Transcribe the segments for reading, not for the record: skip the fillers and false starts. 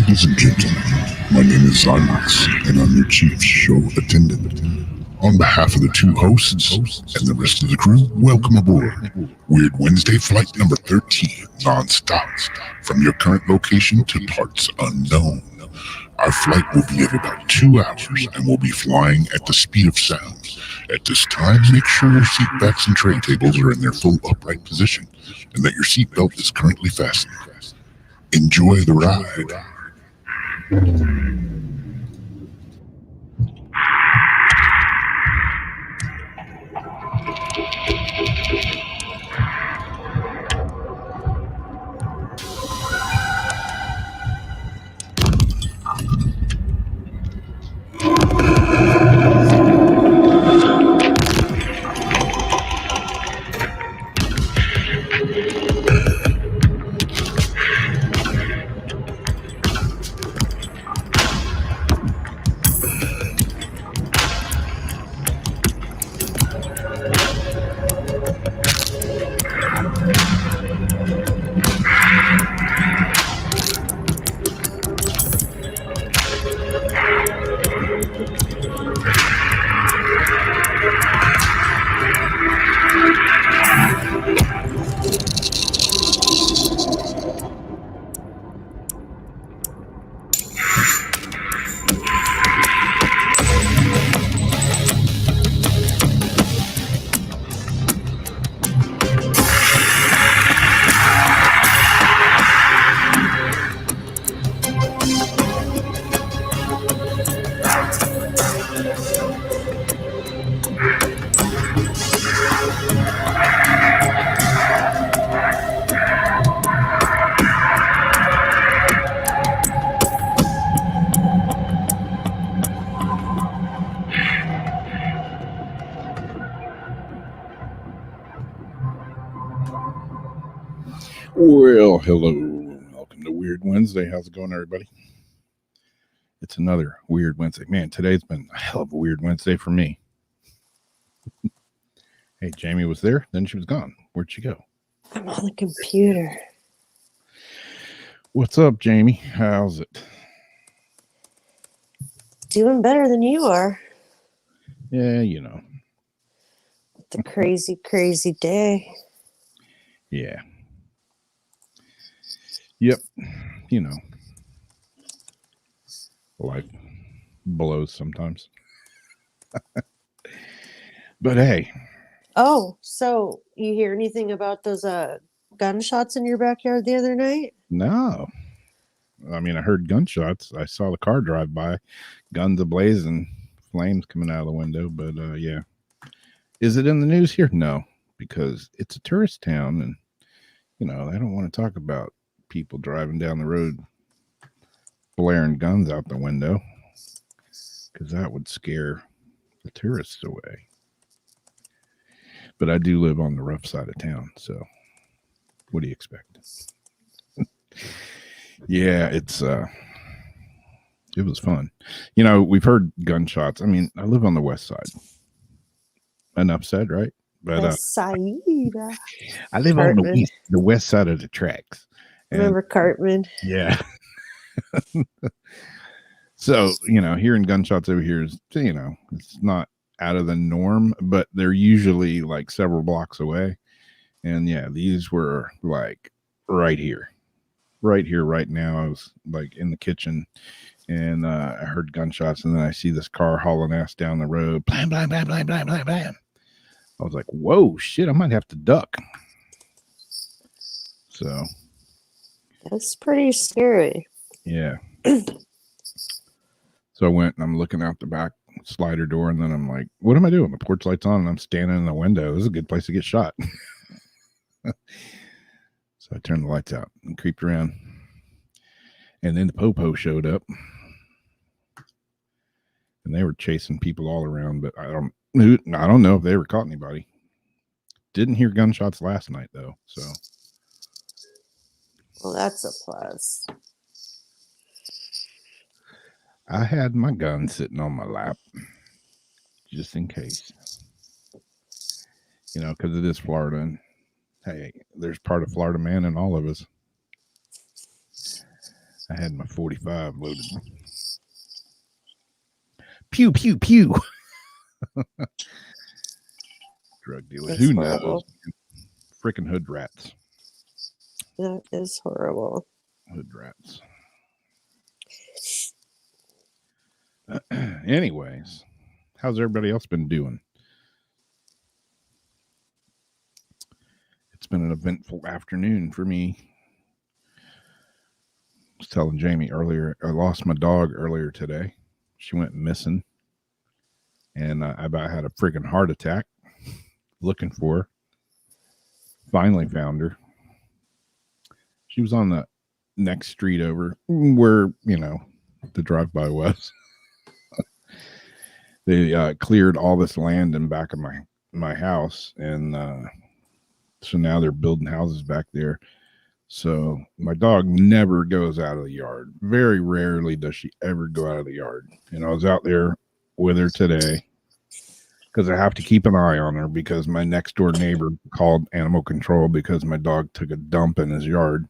Ladies and gentlemen, my name is Zymax, and I'm your chief show attendant. On behalf of the two hosts and the rest of the crew, welcome aboard Weird Wednesday Flight number 13, non-stop, from your current location to parts unknown. Our flight will be at about 2 hours, and we'll be flying at the speed of sound. At this time, make sure your seat backs and tray tables are in their full upright position, and that your seatbelt is currently fastened. Enjoy the ride. Well, hello. Welcome to Weird Wednesday. How's it going, everybody? It's another Weird Wednesday. Man, today's been a hell of a Weird Wednesday for me. Hey, Jamie was there, then she was gone. Where'd she go? I'm on the computer. What's up, Jamie? How's it? Doing better than you are. Yeah, you know. The crazy, crazy day. Yeah. Yep. You know. Life blows sometimes. But hey. Oh, so you hear anything about those gunshots in your backyard the other night? No. I mean, I heard gunshots. I saw the car drive by, guns ablaze and flames coming out of the window. But yeah. Is it in the news here? No, because it's a tourist town and, you know, they don't want to talk about people driving down the road blaring guns out the window because that would scare the tourists away. But I do live on the rough side of town, so what do you expect? Yeah, it was fun. You know, we've heard gunshots. I mean, I live on the west side. Enough said, right? But I live Cartman. on the west side of the tracks. And, remember Cartman? Yeah. So, you know, hearing gunshots over here is, you know, it's not out of the norm, but they're usually like several blocks away. And yeah, these were like right here, right now. I was like in the kitchen and I heard gunshots and then I see this car hauling ass down the road. Blam, blam, blam, blam, blam, blam, blam. I was like, whoa, shit, I might have to duck. So. That's pretty scary. Yeah. So I went and I'm looking out the back slider door and then I'm like, what am I doing? The porch light's on and I'm standing in the window. This is a good place to get shot. So I turned the lights out and creeped around. And then the popo showed up. And they were chasing people all around, but I don't know if they ever caught anybody. Didn't hear gunshots last night though, so. Well, that's a plus. I had my gun sitting on my lap just in case. You know, because it is Florida and hey, there's part of Florida man in all of us. I had my 45 loaded. Pew, pew, pew. Drug dealers. That's Who horrible. knows? Freaking hood rats. That is horrible. Hood rats. Anyways, how's everybody else been doing? It's been an eventful afternoon for me. I was telling Jamie earlier, I lost my dog earlier today. She went missing. And I about had a freaking heart attack looking for her. Finally found her. She was on the next street over where, the drive-by was. They cleared all this land in back of my house. And so now they're building houses back there. So my dog never goes out of the yard. Very rarely does she ever go out of the yard. And I was out there with her today because I have to keep an eye on her because my next door neighbor called animal control because my dog took a dump in his yard.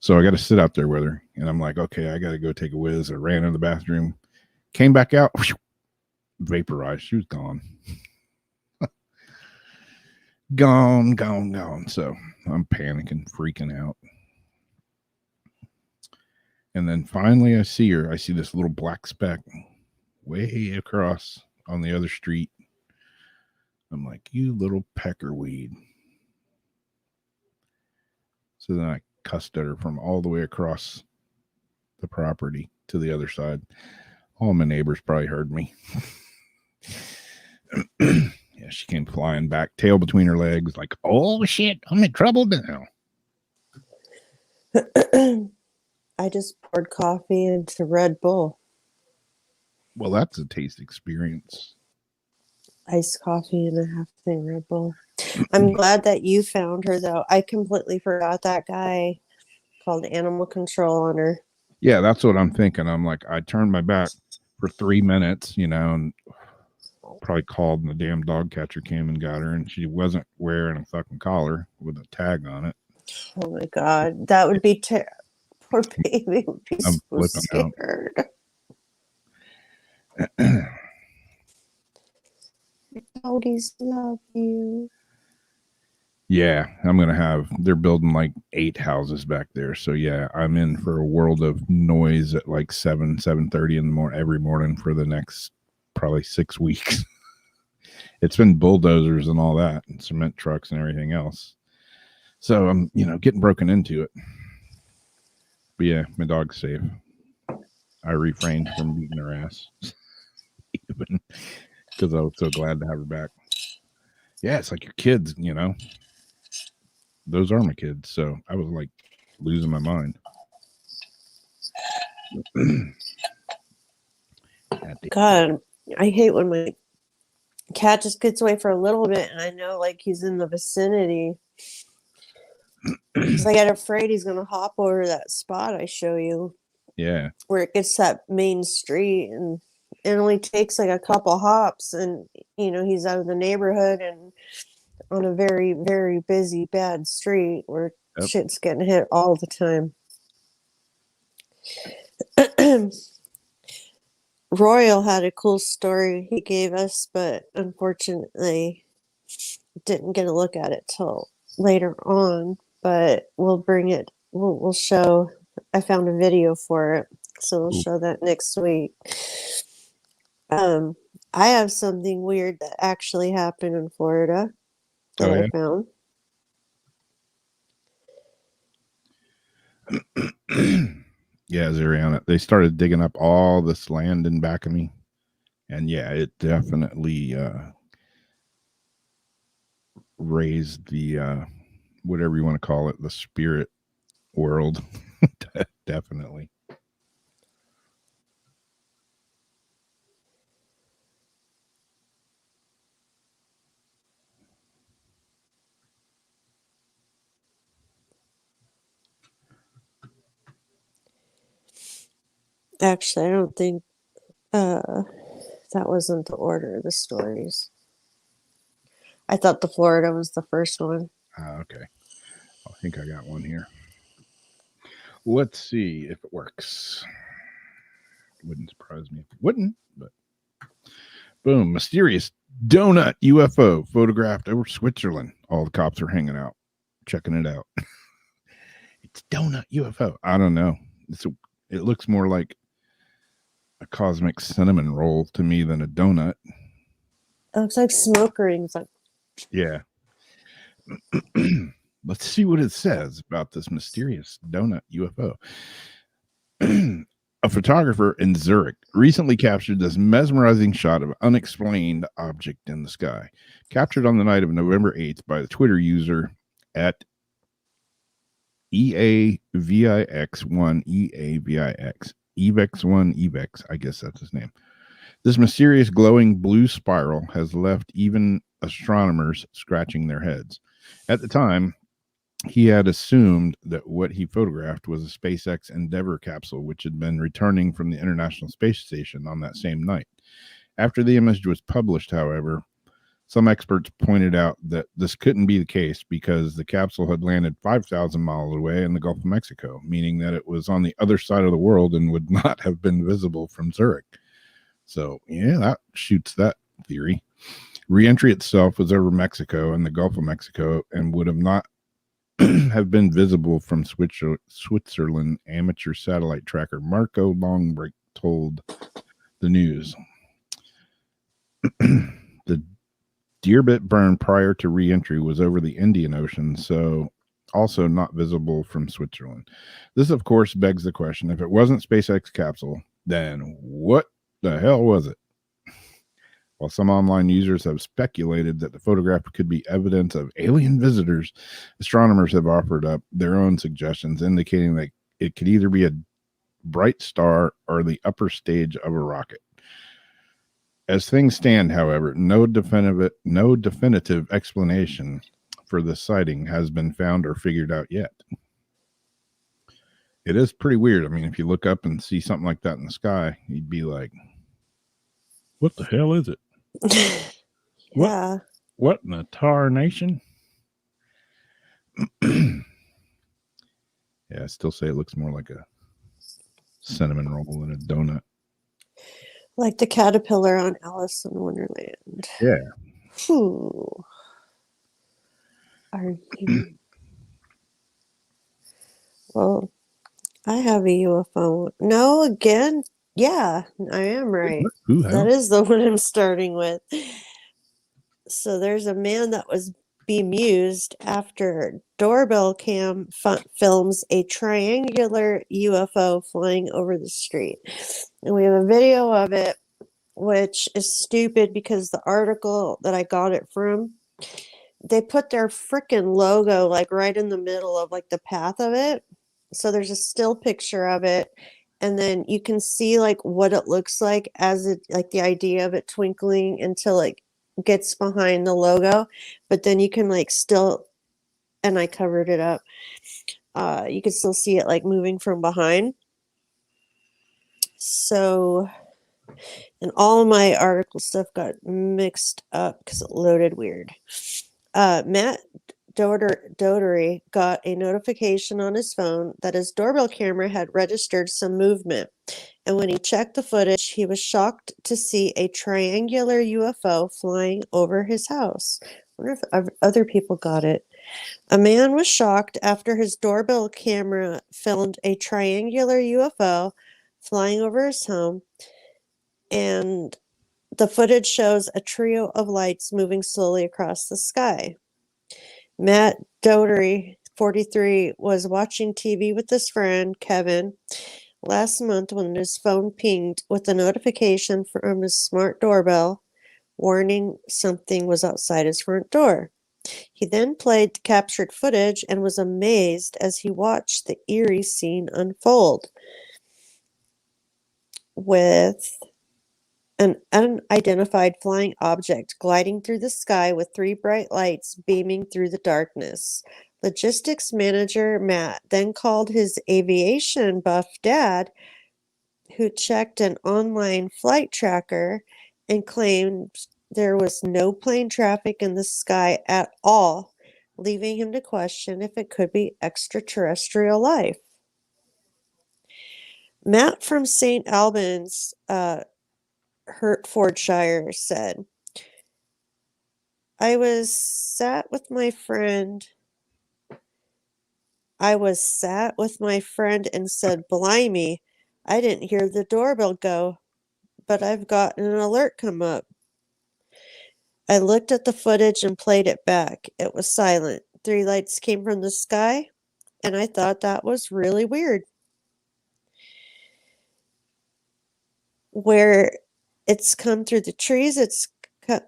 So I got to sit out there with her. And I'm like, okay, I got to go take a whiz. I ran in the bathroom, came back out, vaporized. She was gone. Gone. So I'm panicking, freaking out. And then finally I see her. I see this little black speck way across on the other street. I'm like, you little peckerweed. So then I cussed at her from all the way across the property to the other side. All my neighbors probably heard me. Yeah, she came flying back, tail between her legs, like, oh shit, I'm in trouble now. I just poured coffee into Red Bull. Well, that's a taste experience. Iced coffee and a half thing Red Bull. I'm glad that you found her, though. I completely forgot that guy called animal control on her. Yeah, that's what I'm thinking. I'm like, I turned my back for 3 minutes, and probably called and the damn dog catcher came and got her, and she wasn't wearing a fucking collar with a tag on it. Oh my god, that would be poor baby would be I'm so flipping out. scared. Doggies love you. Yeah, they're building like 8 houses back there. So yeah, I'm in for a world of noise at like 7:30 in the morning every morning for the next probably 6 weeks. It's been bulldozers and all that, and cement trucks and everything else. So I'm, getting broken into it. But yeah, my dog's safe. I refrained from beating her ass. Even because I was so glad to have her back. Yeah, it's like your kids, Those are my kids. So I was like losing my mind. God, I hate when my cat just gets away for a little bit and I know like he's in the vicinity. Because I get afraid he's gonna hop over that spot I show you. Yeah. Where it gets that main street and it only takes like a couple hops and he's out of the neighborhood and on a very, very busy, bad street where shit's getting hit all the time. Royal had a cool story he gave us, but unfortunately didn't get a look at it till later on. But we'll bring it. We'll show. I found a video for it, so we'll show that next week. I have something weird that actually happened in Florida that I found. Yeah, Zariana. They started digging up all this land in back of me. And yeah, it definitely raised the whatever you want to call it, the spirit world. Definitely. Actually, I don't think that wasn't the order of the stories. I thought the Florida was the first one. Okay. I think I got one here. Let's see if it works. Wouldn't surprise me if it wouldn't, but boom, mysterious donut UFO photographed over Switzerland. All the cops are hanging out, checking it out. It's donut UFO. I don't know. It looks more like a cosmic cinnamon roll to me than a donut. It looks like smoke rings. Yeah. Let's see what it says about this mysterious donut UFO. A photographer in Zurich recently captured this mesmerizing shot of an unexplained object in the sky, captured on the night of November 8th by the Twitter user at EAVIX1 EAVIX. EVEX1 EVEX, I guess that's his name. This mysterious glowing blue spiral has left even astronomers scratching their heads. At the time, he had assumed that what he photographed was a SpaceX Endeavour capsule, which had been returning from the International Space Station on that same night. After the image was published, however, some experts pointed out that this couldn't be the case because the capsule had landed 5,000 miles away in the Gulf of Mexico, meaning that it was on the other side of the world and would not have been visible from Zurich. So, yeah, that shoots that theory. Re-entry itself was over Mexico and the Gulf of Mexico and would have not have been visible from Switzerland. Amateur satellite tracker Marco Longbreak told the news. The Deerbit burn prior to re-entry was over the Indian Ocean, so also not visible from Switzerland. This, of course, begs the question, if it wasn't SpaceX capsule, then what the hell was it? While some online users have speculated that the photograph could be evidence of alien visitors, astronomers have offered up their own suggestions, indicating that it could either be a bright star or the upper stage of a rocket. As things stand, however, no definitive explanation for the sighting has been found or figured out yet. It is pretty weird. I mean, if you look up and see something like that in the sky, you'd be like, what the hell is it? Yeah. What in the tar nation? Yeah, I still say it looks more like a cinnamon roll than a donut. Like the caterpillar on Alice in Wonderland. Yeah. Who are you? Well, I have a UFO. No, again? Yeah, I am right. Who That is the one I'm starting with. So there's a man that was bemused after doorbell cam films a triangular UFO flying over the street. And we have a video of it, which is stupid because the article that I got it from, they put their freaking logo like right in the middle of like the path of it. So there's a still picture of it, and then you can see like what it looks like as it, like the idea of it twinkling until it gets behind the logo, but then you can like still, and I covered it up, you can still see it like moving from behind. So, and all of my article stuff got mixed up because it loaded weird. Matt Dotery got a notification on his phone that his doorbell camera had registered some movement. And when he checked the footage, he was shocked to see a triangular UFO flying over his house. I wonder if other people got it. A man was shocked after his doorbell camera filmed a triangular UFO flying over his home, and the footage shows a trio of lights moving slowly across the sky. Matt Dotery, 43, was watching TV with his friend, Kevin, last month when his phone pinged with a notification from his smart doorbell warning something was outside his front door. He then played the captured footage and was amazed as he watched the eerie scene unfold, with an unidentified flying object gliding through the sky with three bright lights beaming through the darkness. Logistics manager Matt then called his aviation buff dad, who checked an online flight tracker and claimed there was no plane traffic in the sky at all, leaving him to question if it could be extraterrestrial life. Matt from St. Albans, Hertfordshire said, I was sat with my friend and said, Blimey, I didn't hear the doorbell go, but I've got an alert come up. I looked at the footage and played it back. It was silent. 3 lights came from the sky, and I thought that was really weird. Where it's come through the trees, it's come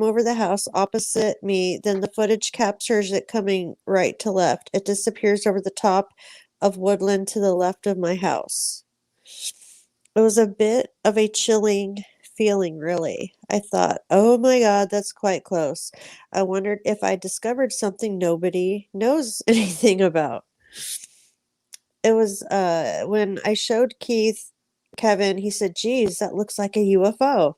over the house opposite me. Then the footage captures it coming right to left. It disappears over the top of woodland to the left of my house. It was a bit of a chilling feeling, really. I thought, oh my God, that's quite close. I wondered if I discovered something nobody knows anything about. It was when I showed Kevin, he said, geez, that looks like a UFO.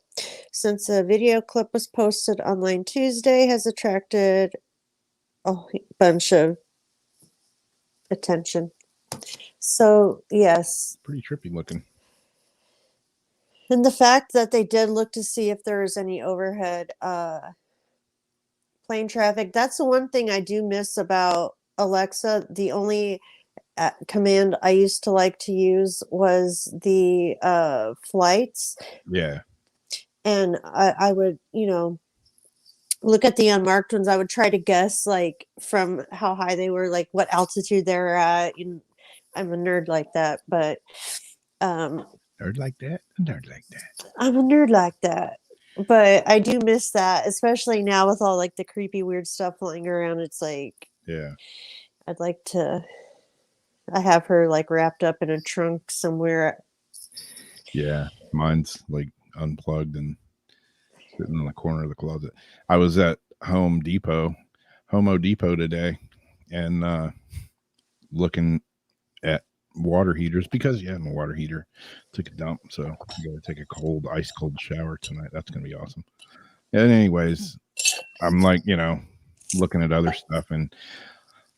Since a video clip was posted online Tuesday, has attracted a bunch of attention. So, yes. Pretty trippy looking. And the fact that they did look to see if there was any overhead plane traffic, that's the one thing I do miss about Alexa. The only command I used to like to use was the flights. Yeah. And I would, look at the unmarked ones. I would try to guess, like, from how high they were, like what altitude they're at. I'm a nerd like that, but Nerd like that. Nerd like that. I'm a nerd like that. But I do miss that, especially now with all like the creepy weird stuff flying around. It's like, Yeah. I'd like to. I have her like wrapped up in a trunk somewhere. Yeah, mine's like unplugged and sitting in the corner of the closet. I was at Homo Depot today, and looking at water heaters because I'm a water heater. Took a dump, so I gotta take a ice cold shower tonight. That's gonna be awesome. And anyways, I'm like, looking at other stuff, and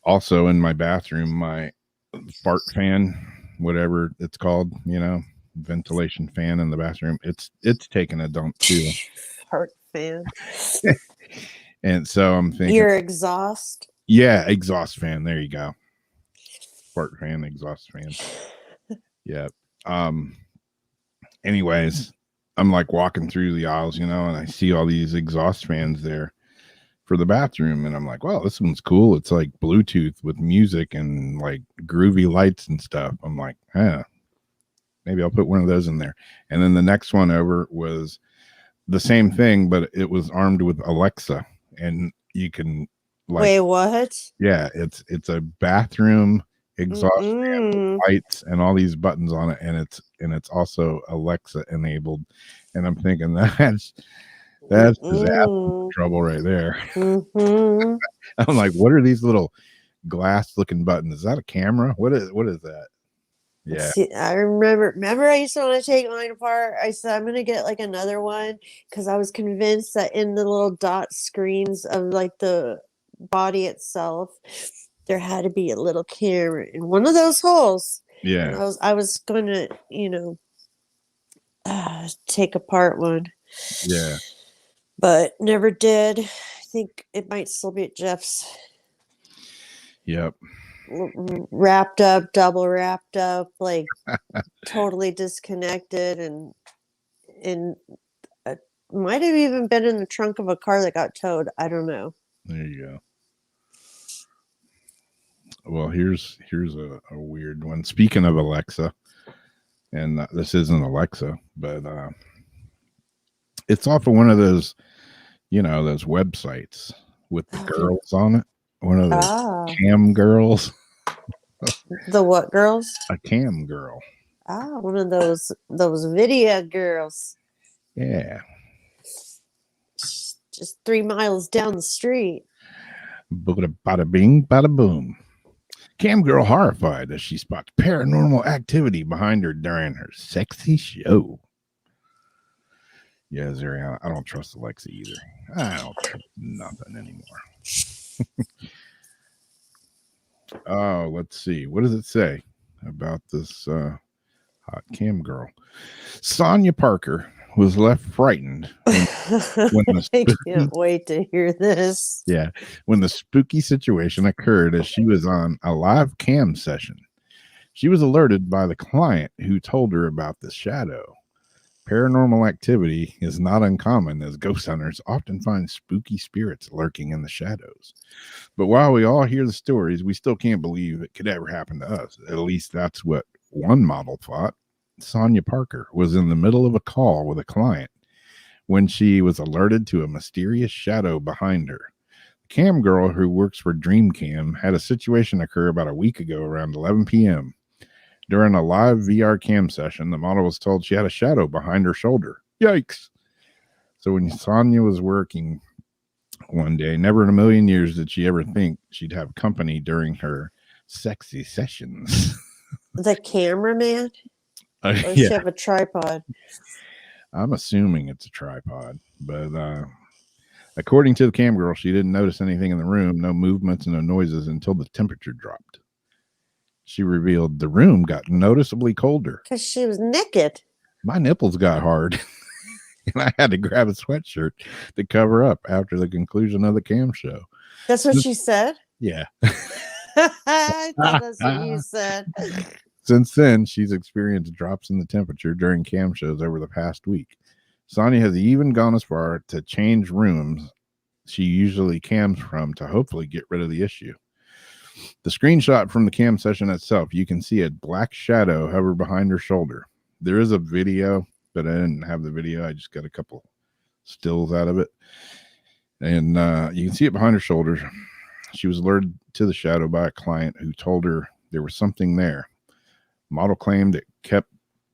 also in my bathroom, my fart fan, whatever it's called, ventilation fan in the bathroom, it's taking a dump too. Fart fan. And so I'm thinking, your exhaust. Yeah, exhaust fan. There you go. Fart fan, exhaust fan. Yeah. Anyways, I'm like walking through the aisles, and I see all these exhaust fans there for the bathroom, and I'm like, wow, this one's cool. It's like Bluetooth with music and like groovy lights and stuff. I'm like, maybe I'll put one of those in there. And then the next one over was the same thing, but it was armed with Alexa, and you can wait, what? Yeah, it's a bathroom exhaust fan with lights and all these buttons on it, and it's also Alexa enabled. And I'm thinking that's disaster trouble right there. Mm-hmm. I'm like, what are these little glass looking buttons? Is that a camera? What is that? Yeah. See, I remember I used to want to take mine apart. I said I'm gonna get like another one because I was convinced that in the little dot screens of like the body itself, there had to be a little camera in one of those holes. Yeah. And I was going to, take apart one. Yeah. But never did. I think it might still be at Jeff's. Yep. Wrapped up, double wrapped up, like totally disconnected, and might have even been in the trunk of a car that got towed. I don't know. There you go. Well, here's a weird one. Speaking of Alexa, and this isn't Alexa, but it's off of one of those, those websites with the girls on it. One of those cam girls. The what girls? A cam girl. One of those video girls. Yeah. Just 3 miles down the street. Bada bing, bada boom. Cam girl horrified as she spots paranormal activity behind her during her sexy show. Yeah, Zariana, I don't trust Alexa either. I don't trust nothing anymore. Oh, let's see. What does it say? about this hot cam girl. Sonia Parker was left frightened when the I spooky, can't wait to hear this. when the spooky situation occurred as she was on a live cam session. She was alerted by the client who told her about the shadow. Paranormal activity is not uncommon, as ghost hunters often find spooky spirits lurking in the shadows. But while we all hear the stories, we still can't believe it could ever happen to us. At least that's what one model thought. Sonia Parker was in the middle of a call with a client when she was alerted to a mysterious shadow behind her. The cam girl who works for DreamCam had a situation occur about a week ago around 11 p.m. During a live VR cam session, the model was told she had a shadow behind her shoulder. Yikes. So when Sonia was working one day, never in a million years did she ever think she'd have company during her sexy sessions. The cameraman? Or does she have a tripod? I'm assuming it's a tripod, but according to the cam girl, she didn't notice anything in the room, no movements and no noises until the temperature dropped. She revealed the room got noticeably colder. Because she was naked. My nipples got hard, and I had to grab a sweatshirt to cover up after the conclusion of the cam show. That's what she said? Yeah. I thought that's what you said. Since then, she's experienced drops in the temperature during cam shows over the past week. Sonia has even gone as far to change rooms she usually cams from to hopefully get rid of the issue. The screenshot from the cam session itself, you can see a black shadow hover behind her shoulder. There is a video, but I didn't have the video. I just got a couple stills out of it. And you can see it behind her shoulder. She was alerted to the shadow by a client who told her there was something there. Model claimed it kept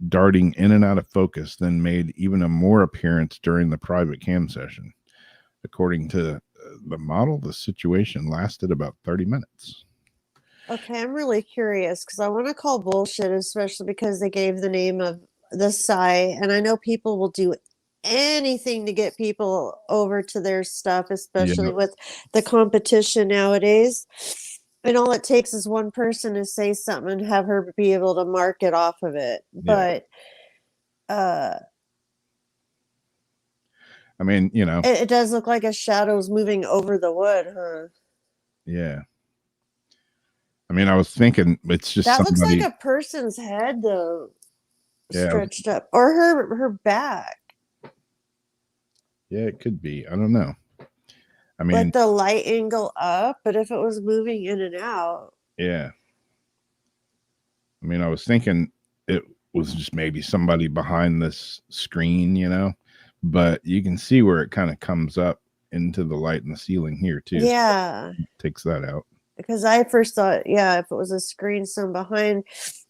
darting in and out of focus, then made even a more appearance during the private cam session. According to the model, the situation lasted about 30 minutes. Okay, I'm really curious because I want to call bullshit, especially because they gave the name of the site, and I know people will do anything to get people over to their stuff, especially with the competition nowadays. And all it takes is one person to say something and have her be able to mark it off of it. But I mean, you know, it does look like a shadow's moving over the wood, huh? Yeah. I mean, I was thinking it's just That somebody, looks like a person's head, though, yeah, stretched up, or her back. Yeah, it could be. I don't know. I mean, Like the light angle up, but if it was moving in and out. yeah. I mean, I was thinking it was just maybe somebody behind this screen, you know, but you can see where it kind of comes up into the light in the ceiling here too. Yeah. So takes that out. Because I first thought, yeah, if it was a screen some behind,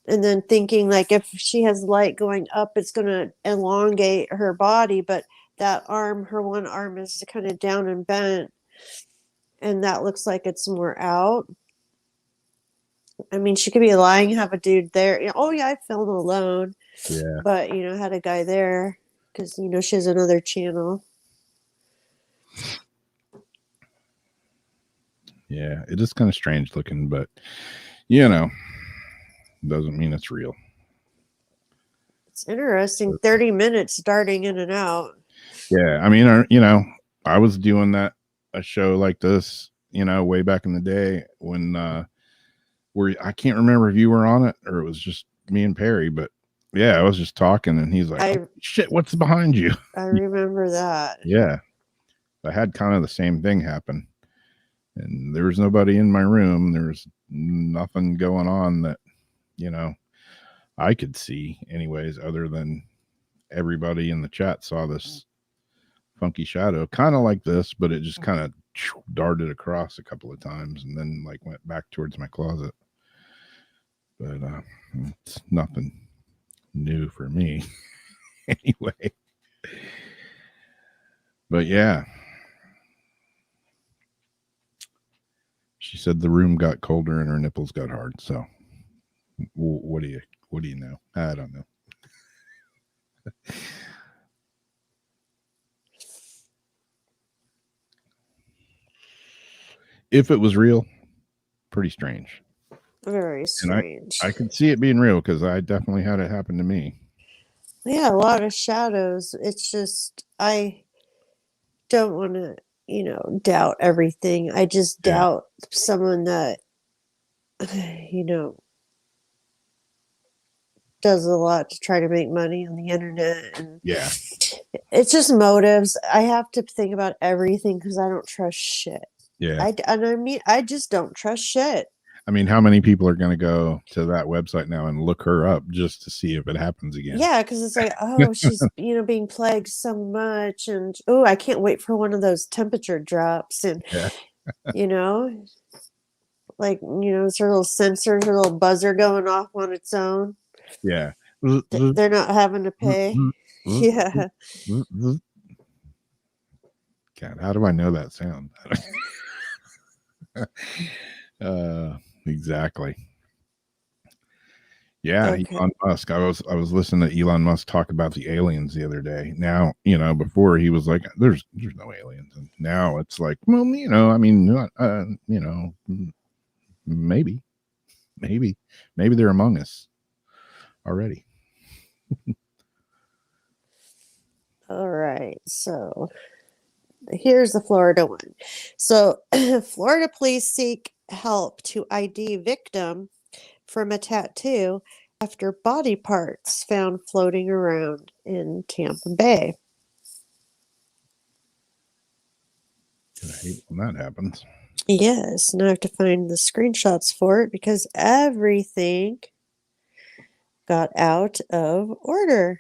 and then thinking like if she has light going up, it's going to elongate her body, but that arm, her one arm is kind of down and bent, and that looks like it's more out. I mean, she could be lying, have a dude there. Oh yeah, I filmed alone. Yeah. But had a guy there because she has another channel. Yeah, it is kind of strange looking, but doesn't mean it's real. It's interesting. 30 minutes darting in and out. Yeah, I mean, I was doing a show like this, way back in the day when where I can't remember if you were on it or it was just me and Perry, but yeah, I was just talking and he's like, shit, what's behind you? I remember that. Yeah. I had kind of the same thing happen. And there was nobody in my room. There was nothing going on that, I could see anyways, other than everybody in the chat saw this funky shadow, kind of like this, but it just kind of darted across a couple of times and then went back towards my closet. But it's nothing new for me anyway. But yeah. She said the room got colder and her nipples got hard. So what do you know? I don't know. If it was real, pretty strange. Very And strange. I could see it being real because I definitely had it happen to me. Yeah, a lot of shadows. It's just I don't want to, doubt everything. I just Yeah. doubt someone that, you know, does a lot to try to make money on the internet, and Yeah. it's just motives. I have to think about everything because I don't trust shit. Yeah. I just don't trust shit. I mean, how many people are going to go to that website now and look her up just to see if it happens again? Yeah, because it's like, oh, she's being plagued so much, and oh, I can't wait for one of those temperature drops, and Yeah. you know, it's her little sensor, her little buzzer going off on its own. Yeah. They're not having to pay. Yeah. God, how do I know that sound? Exactly. Yeah, Okay. Elon Musk. I was listening to Elon Musk talk about the aliens the other day. Now, before he was like, "There's no aliens," and now it's like, well, I mean, maybe they're among us already. All right. So here's the Florida one. So Florida police seek help to ID victim from a tattoo after body parts found floating around in Tampa Bay. I hate when that happens. Yes, now I have to find the screenshots for it because everything got out of order.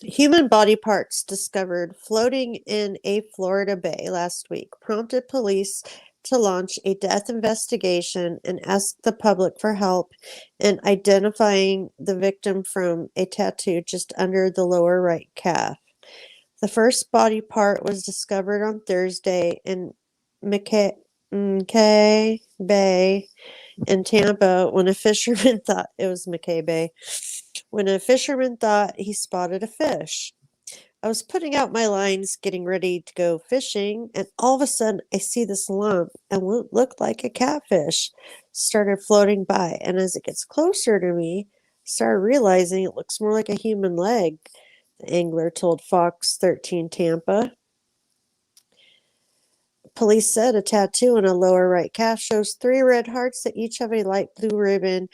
Human body parts discovered floating in a Florida bay last week prompted police to launch a death investigation and ask the public for help in identifying the victim from a tattoo just under the lower right calf. The first body part was discovered on Thursday in McKay Bay in Tampa when a fisherman thought it was McKay Bay. When a fisherman thought he spotted a fish. I was putting out my lines, getting ready to go fishing, and all of a sudden I see this lump and what looked like a catfish started floating by. And as it gets closer to me, I started realizing it looks more like a human leg, the angler told Fox 13 Tampa. Police said a tattoo on a lower right calf shows 3 red hearts that each have a light blue ribbon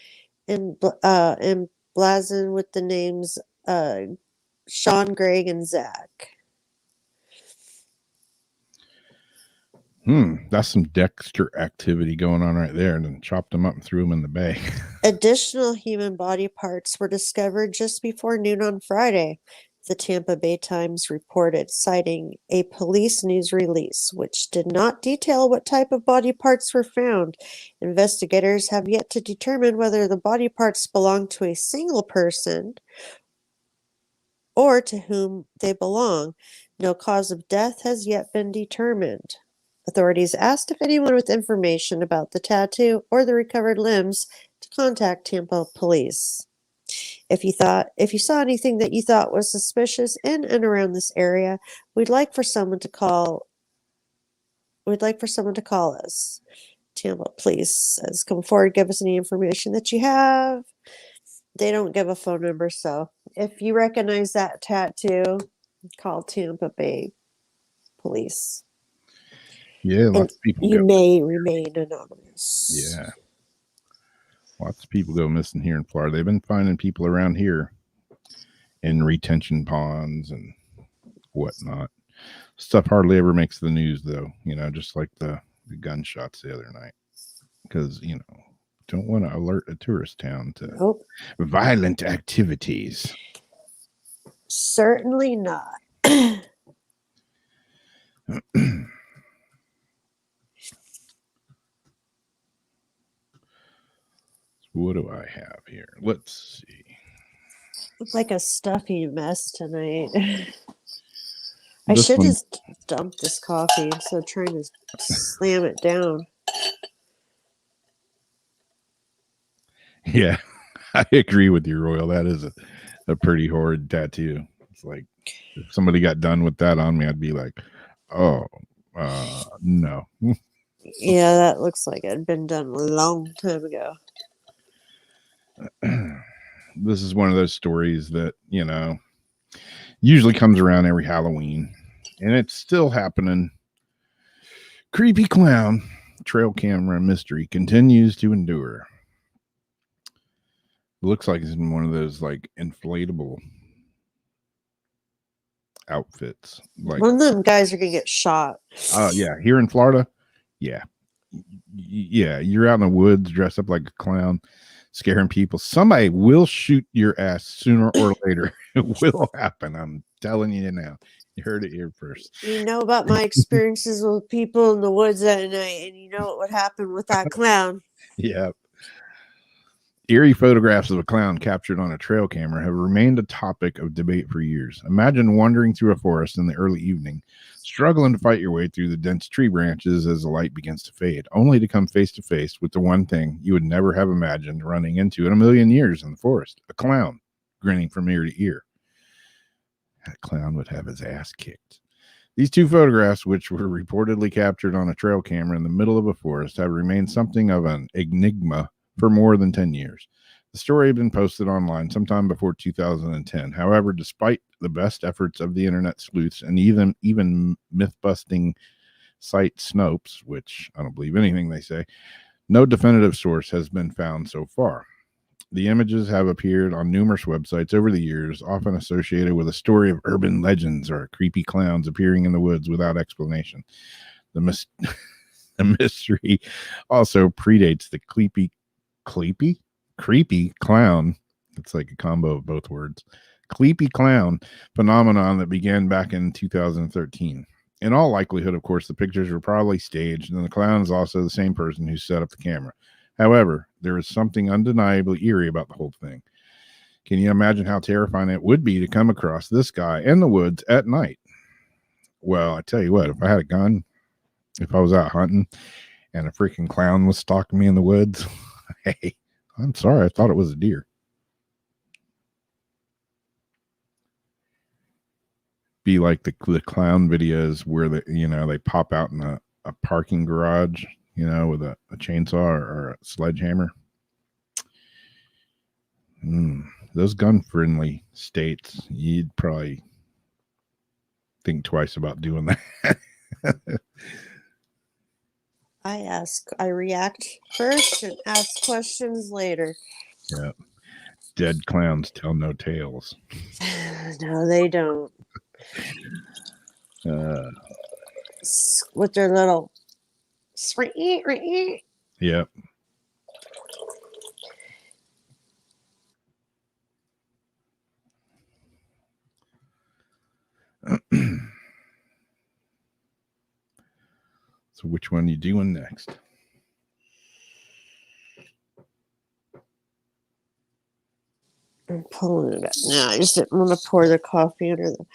emblazoned with the names Sean, Greg, and Zach. That's some Dexter activity going on right there, and then chopped them up and threw them in the bay. Additional human body parts were discovered just before noon on Friday, the Tampa Bay Times reported, citing a police news release, which did not detail what type of body parts were found. Investigators have yet to determine whether the body parts belong to a single person or to whom they belong. No cause of death has yet been determined. Authorities asked if anyone with information about the tattoo or the recovered limbs to contact Tampa police. If you saw anything that you thought was suspicious in and around this area, we'd like for someone to call us. Tampa police says, come forward, give us any information that you have. They don't give a phone number, so if you recognize that tattoo, call Tampa Bay police. Yeah, lots of people you may remain anonymous. Yeah. Lots of people go missing here in Florida. They've been finding people around here in retention ponds and whatnot. Stuff hardly ever makes the news, though, just like the gunshots the other night. Because, don't want to alert a tourist town to violent activities. Certainly not. What do I have here? Let's see. It's like a stuffy mess tonight. I should just dump this coffee instead of trying to slam it down. Yeah, I agree with you, Royal. That is a pretty horrid tattoo. It's like if somebody got done with that on me, I'd be like, oh, no. Yeah, that looks like it had been done a long time ago. This is one of those stories that, usually comes around every Halloween, and it's still happening. Creepy clown trail camera mystery continues to endure. It looks like it's in one of those like inflatable outfits. Like, One of them guys are gonna get shot. yeah, here in Florida, yeah, yeah, you're out in the woods dressed up like a clown, scaring people. Somebody will shoot your ass sooner or later. It will happen. I'm telling you now. You heard it here first. You know about my experiences with people in the woods at night, and you know what would happen with that clown. Yeah. Eerie photographs of a clown captured on a trail camera have remained a topic of debate for years. Imagine wandering through a forest in the early evening, struggling to fight your way through the dense tree branches as the light begins to fade, only to come face to face with the one thing you would never have imagined running into in a million years in the forest: a clown, grinning from ear to ear. That clown would have his ass kicked. These two photographs, which were reportedly captured on a trail camera in the middle of a forest, have remained something of an enigma for more than 10 years. The story had been posted online sometime before 2010. However, despite the best efforts of the internet sleuths and even myth-busting site Snopes, which I don't believe anything they say, no definitive source has been found so far. The images have appeared on numerous websites over the years, often associated with a story of urban legends or creepy clowns appearing in the woods without explanation. The mystery also predates the creepy clown. It's like a combo of both words. Creepy clown phenomenon that began back in 2013. In all likelihood, of course, the pictures were probably staged, and the clown is also the same person who set up the camera. However, there is something undeniably eerie about the whole thing. Can you imagine how terrifying it would be to come across this guy in the woods at night? Well, I tell you what, if I had a gun, if I was out hunting and a freaking clown was stalking me in the woods, hey, I'm sorry, I thought it was a deer. Be like the clown videos where they pop out in a parking garage, with a chainsaw or a sledgehammer. Those gun-friendly states, you'd probably think twice about doing that. I react first and ask questions later. Yeah. Dead clowns tell no tales. No, they don't. With their little... Yep. So which one are you doing next? I'm pulling it up now. I just didn't want to pour the coffee under the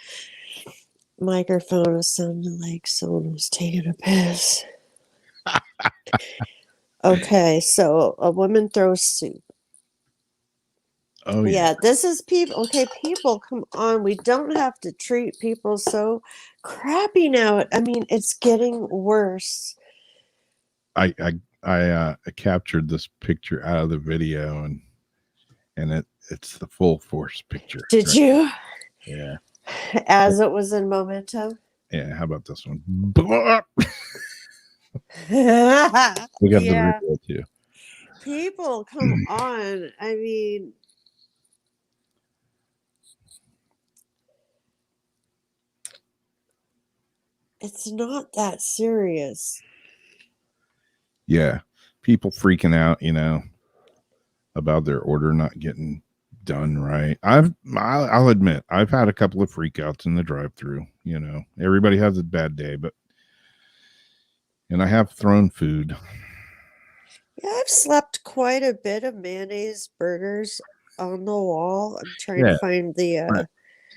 microphone. It sounded like someone was taking a piss. Okay, so a woman throws soup. Oh, yeah, this is people. Okay, people, come on. We don't have to treat people so crappy now. I mean, it's getting worse. I captured this picture out of the video, and it's the full force picture. Did you? Yeah. As it was in Momentum. Yeah. How about this one? Yeah. We got the video too. People, come on. I mean, it's not that serious. Yeah. People freaking out, about their order not getting done right. I'll admit, I've had a couple of freakouts in the drive-thru. Everybody has a bad day, and I have thrown food. Yeah, I've slept quite a bit of mayonnaise burgers on the wall. I'm trying to find the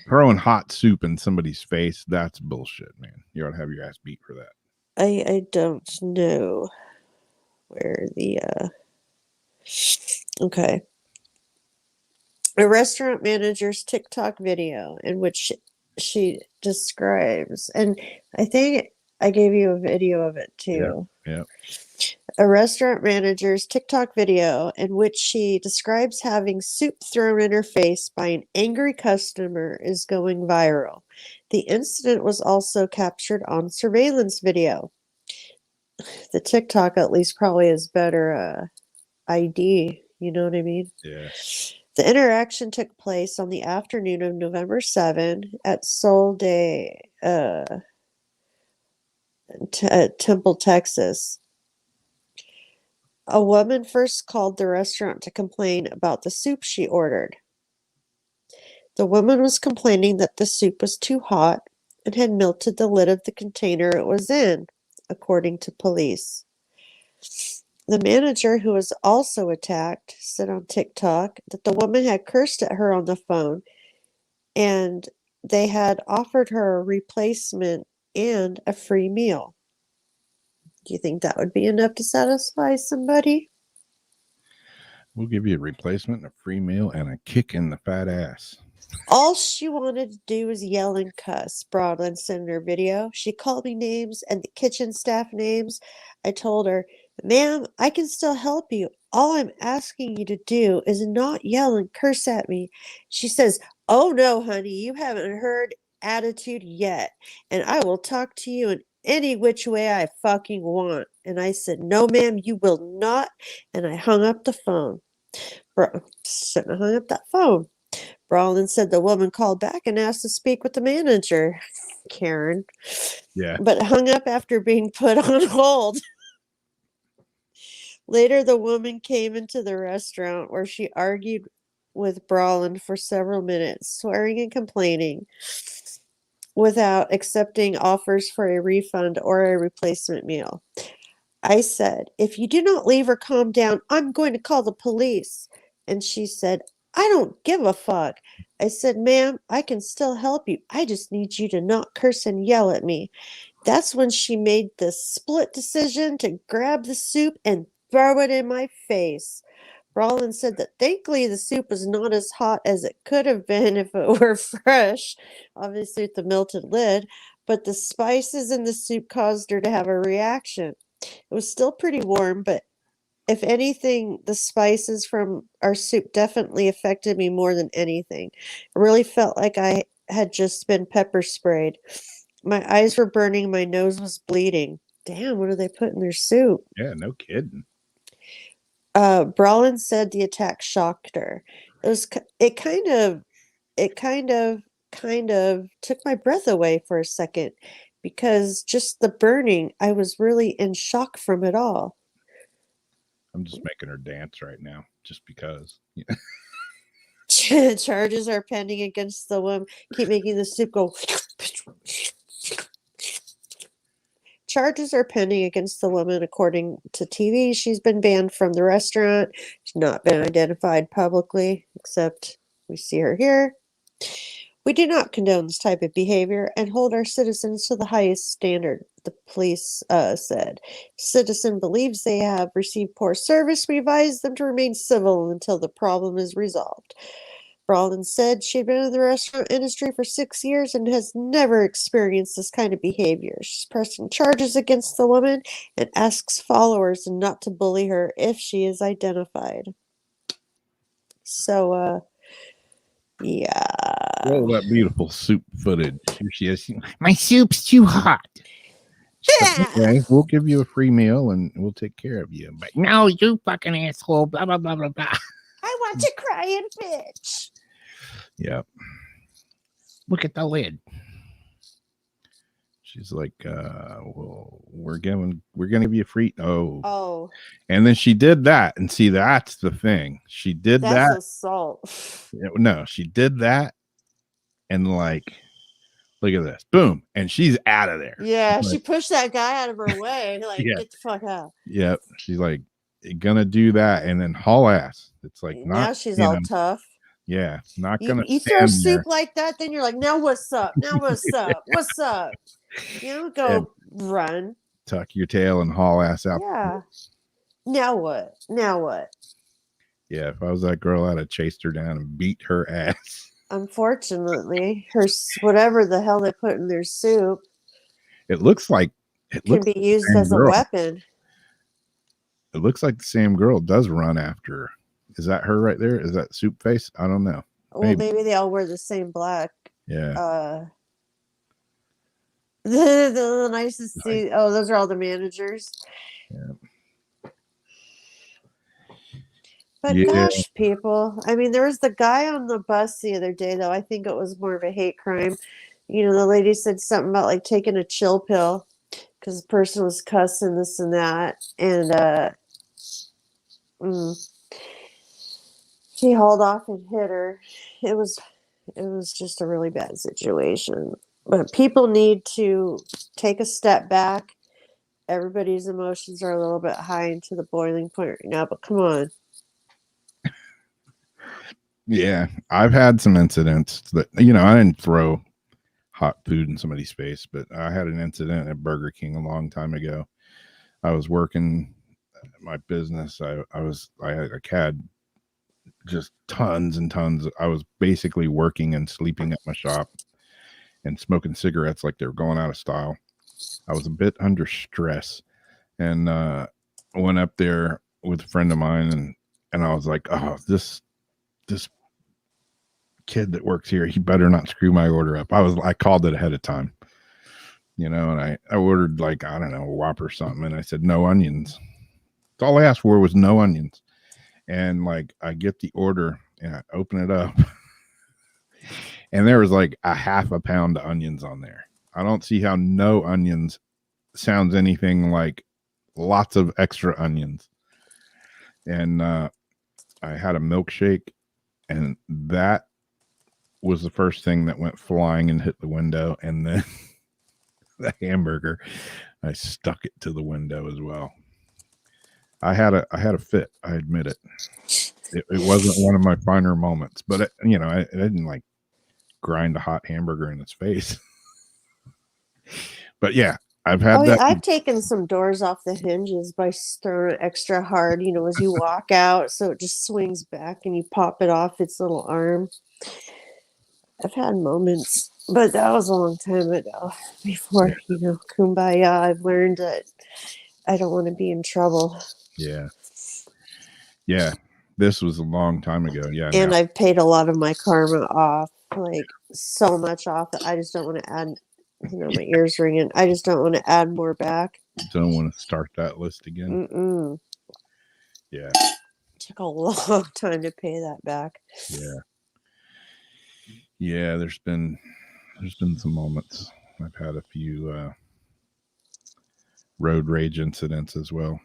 throwing hot soup in somebody's face. That's bullshit, man. You ought to have your ass beat for that. I don't know where the okay. A restaurant manager's TikTok video in which she describes, and I think I gave you a video of it too. Yeah. A restaurant manager's TikTok video in which she describes having soup thrown in her face by an angry customer is going viral. The incident was also captured on surveillance video. The TikTok at least probably has better ID, you know what I mean? Yeah. The interaction took place on the afternoon of November 7 at Sol de Temple, Texas. A woman first called the restaurant to complain about the soup she ordered. The woman was complaining that the soup was too hot and had melted the lid of the container it was in, according to police. The manager, who was also attacked, said on TikTok that the woman had cursed at her on the phone and they had offered her a replacement and a free meal. Do you think that would be enough to satisfy somebody? We'll give you a replacement, a free meal, and a kick in the fat ass. All she wanted to do was yell and cuss, Broadland said in her video. She called me names and the kitchen staff names. I told her, ma'am, I can still help you. All I'm asking you to do is not yell and curse at me. She says, oh no, honey, you haven't heard attitude yet, and I will talk to you in any which way I fucking want. And I said, no, ma'am, you will not. And I hung up the phone. Shouldn't have hung up that phone. Brolin said the woman called back and asked to speak with the manager, Karen, Yeah. but hung up after being put on hold. Later, the woman came into the restaurant where she argued with Brolin for several minutes, swearing and complaining without accepting offers for a refund or a replacement meal. I said, if you do not leave or calm down, I'm going to call the police. And she said, I don't give a fuck. I said, ma'am, I can still help you. I just need you to not curse and yell at me. That's when she made the split decision to grab the soup and throw it in my face. Brolin said that thankfully the soup was not as hot as it could have been if it were fresh, obviously with the melted lid, but the spices in the soup caused her to have a reaction. It was still pretty warm, but if anything, the spices from our soup definitely affected me more than anything. It really felt like I had just been pepper sprayed. My eyes were burning, my nose was bleeding. Damn, what do they put in their soup? Yeah, no kidding. Brolin said the attack shocked her. It kind of took my breath away for a second because just the burning, I was really in shock from it all. I'm just making her dance right now, just because. Yeah. Charges are pending against the woman. Keep making the soup go. Charges are pending against the woman, according to TV. She's been banned from the restaurant. She's not been identified publicly, except we see her here. We do not condone this type of behavior and hold our citizens to the highest standard, the police said. Citizen believes they have received poor service. We advise them to remain civil until the problem is resolved. Brolin said she had been in the restaurant industry for 6 years and has never experienced this kind of behavior. She's pressing charges against the woman and asks followers not to bully her if she is identified. So, yeah. Roll that beautiful soup footage. Here she is. My soup's too hot. Okay, we'll give you a free meal and we'll take care of you. But no, you fucking asshole. Blah, blah, blah, blah, blah. I want to cry and bitch. Yep. Look at the lid. She's like, well, we're gonna give you a free. Oh. And then she did that, and see, that's the thing. She did That's that. assault. No, she did that, and like, look at this, boom, and she's out of there. Yeah, she's she like, pushed that guy out of her way. Like, Yeah. get the fuck out. Yep. She's like, gonna do that, and then haul ass. It's like Now she's all tough. Yeah, not You gonna. throw stand soup there. like that, then you're like, now what's up? Now what's up? What's up? You don't go run. Tuck your tail and haul ass out. Yeah. Now what? Now what? Yeah, if I was that girl, I'd have chased her down and beat her ass. Unfortunately, whatever the hell they put in their soup. It looks like It Can looks be like the used same as a girl. weapon. It looks like the same girl does run after her. Is that her right there? Is that Soup Face? I don't know. Well, maybe they all wear the same black. Yeah. The nicest see. Oh, those are all the managers. Yeah. But Yeah. gosh, people. I mean, there was the guy on the bus the other day, though. I think it was more of a hate crime. You know, the lady said something about like taking a chill pill because the person was cussing this and that. And he hauled off and hit her. It was just a really bad situation. But people need to take a step back. Everybody's emotions are a little bit high into the boiling point right now, but come on. Yeah. I've had some incidents that, I didn't throw hot food in somebody's face, but I had an incident at Burger King a long time ago. I was working my business. I had just tons and tons. I was basically working and sleeping at my shop and smoking cigarettes like they were going out of style. I was a bit under stress, and I went up there with a friend of mine, and I was like, oh, this kid that works here, he better not screw my order up. I called it ahead of time, and I ordered like, I don't know, a Whopper or something, and I said no onions. That's all I asked for was no onions. And like I get the order and I open it up and there was like a half a pound of onions on there. I don't see how no onions sounds anything like lots of extra onions. And I had a milkshake, and that was the first thing that went flying and hit the window. And then the hamburger, I stuck it to the window as well. I had a fit. I admit it. It wasn't one of my finer moments, but I didn't like grind a hot hamburger in his face. But yeah, I've had that. Yeah, I've taken some doors off the hinges by stirring it extra hard, as you walk out, so it just swings back and you pop it off its little arm. I've had moments, but that was a long time ago. Before, kumbaya, I've learned that I don't want to be in trouble. Yeah. This was a long time ago. Yeah. And I've paid a lot of my karma off, like so much off that I just don't want to add. My ears ringing. I just don't want to add more back. Don't want to start that list again. Yeah. It took a long time to pay that back. Yeah. There's been some moments. I've had a few road rage incidents as well.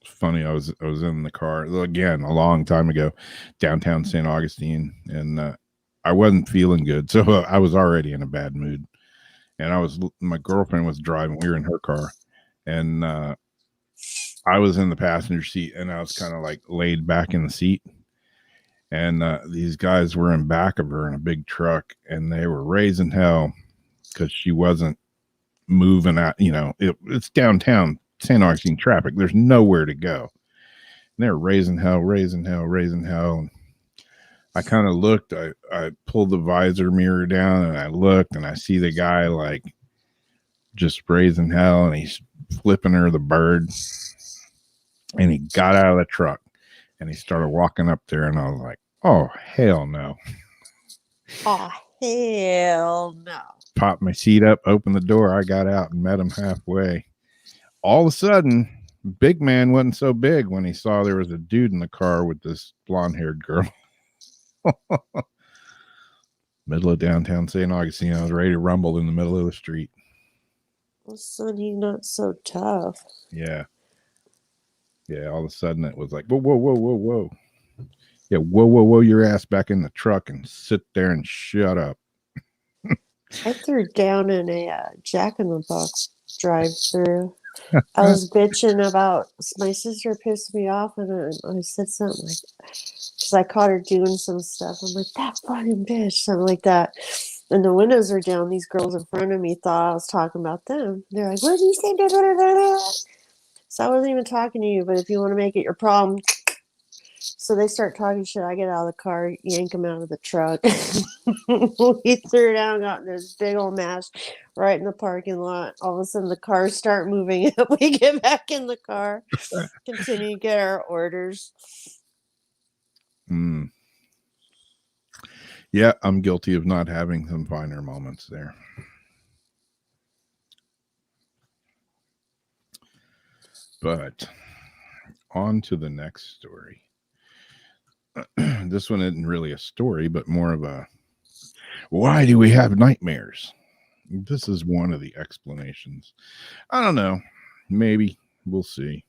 Funny, I was in the car again a long time ago, downtown St. Augustine, and I wasn't feeling good, so I was already in a bad mood. And my girlfriend was driving. We were in her car, and I was in the passenger seat, and I was kind of like laid back in the seat. And these guys were in back of her in a big truck, and they were raising hell because she wasn't moving out. It's downtown St. Augustine traffic. There's nowhere to go. And they're raising hell. And I kind of looked. I pulled the visor mirror down, and I looked, and I see the guy like just raising hell, and he's flipping her the bird. And he got out of the truck, and he started walking up there, and I was like, "Oh hell no!" Oh hell no! Popped my seat up, opened the door. I got out and met him halfway. All of a sudden, big man wasn't so big when he saw there was a dude in the car with this blonde-haired girl. Middle of downtown St. Augustine. I was ready to rumble in the middle of the street. Well, son, he's not so tough. Yeah. All of a sudden it was like, whoa. Yeah, whoa, your ass back in the truck and sit there and shut up. I threw down in a Jack in the Box drive-through. I was bitching about my sister pissed me off, and I said something like, because I caught her doing some stuff. I'm like, that fucking bitch, something like that. And the windows are down. These girls in front of me thought I was talking about them. They're like, what did you say? Da, da, da, da. So I wasn't even talking to you, but if you want to make it your problem. So they start talking shit. I get out of the car, yank them out of the truck. We threw down, got in this big old mash right in the parking lot. All of a sudden, the cars start moving up. We get back in the car, continue to get our orders. Mm. Yeah, I'm guilty of not having some finer moments there. But on to the next story. This one isn't really a story, but more of a why do we have nightmares? This is one of the explanations. I don't know. Maybe. We'll see.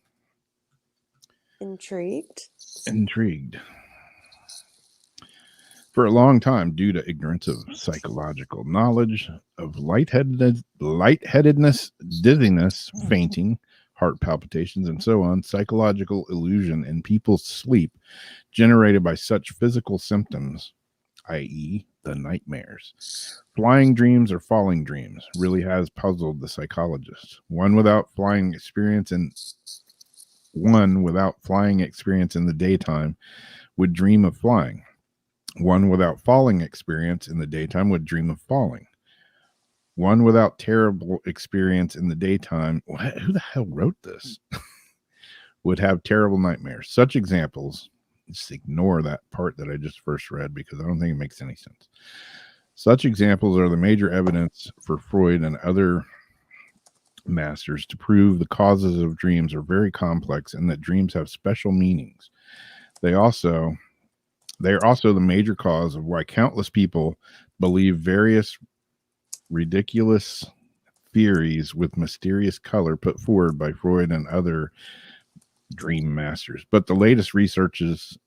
Intrigued? Intrigued. For a long time, due to ignorance of psychological knowledge of lightheadedness, dizziness, fainting, heart palpitations, and so on, psychological illusion in people's sleep generated by such physical symptoms, i.e., the nightmares. Flying dreams or falling dreams really has puzzled the psychologists. One without flying experience in the daytime would dream of flying. One without falling experience in the daytime would dream of falling. One without terrible experience in the daytime, who the hell wrote this? Would have terrible nightmares. Such examples, just ignore that part that I just first read because I don't think it makes any sense. Such examples are the major evidence for Freud and other masters to prove the causes of dreams are very complex and that dreams have special meanings. They are also the major cause of why countless people believe various ridiculous theories with mysterious color put forward by Freud and other dream masters. But the latest researches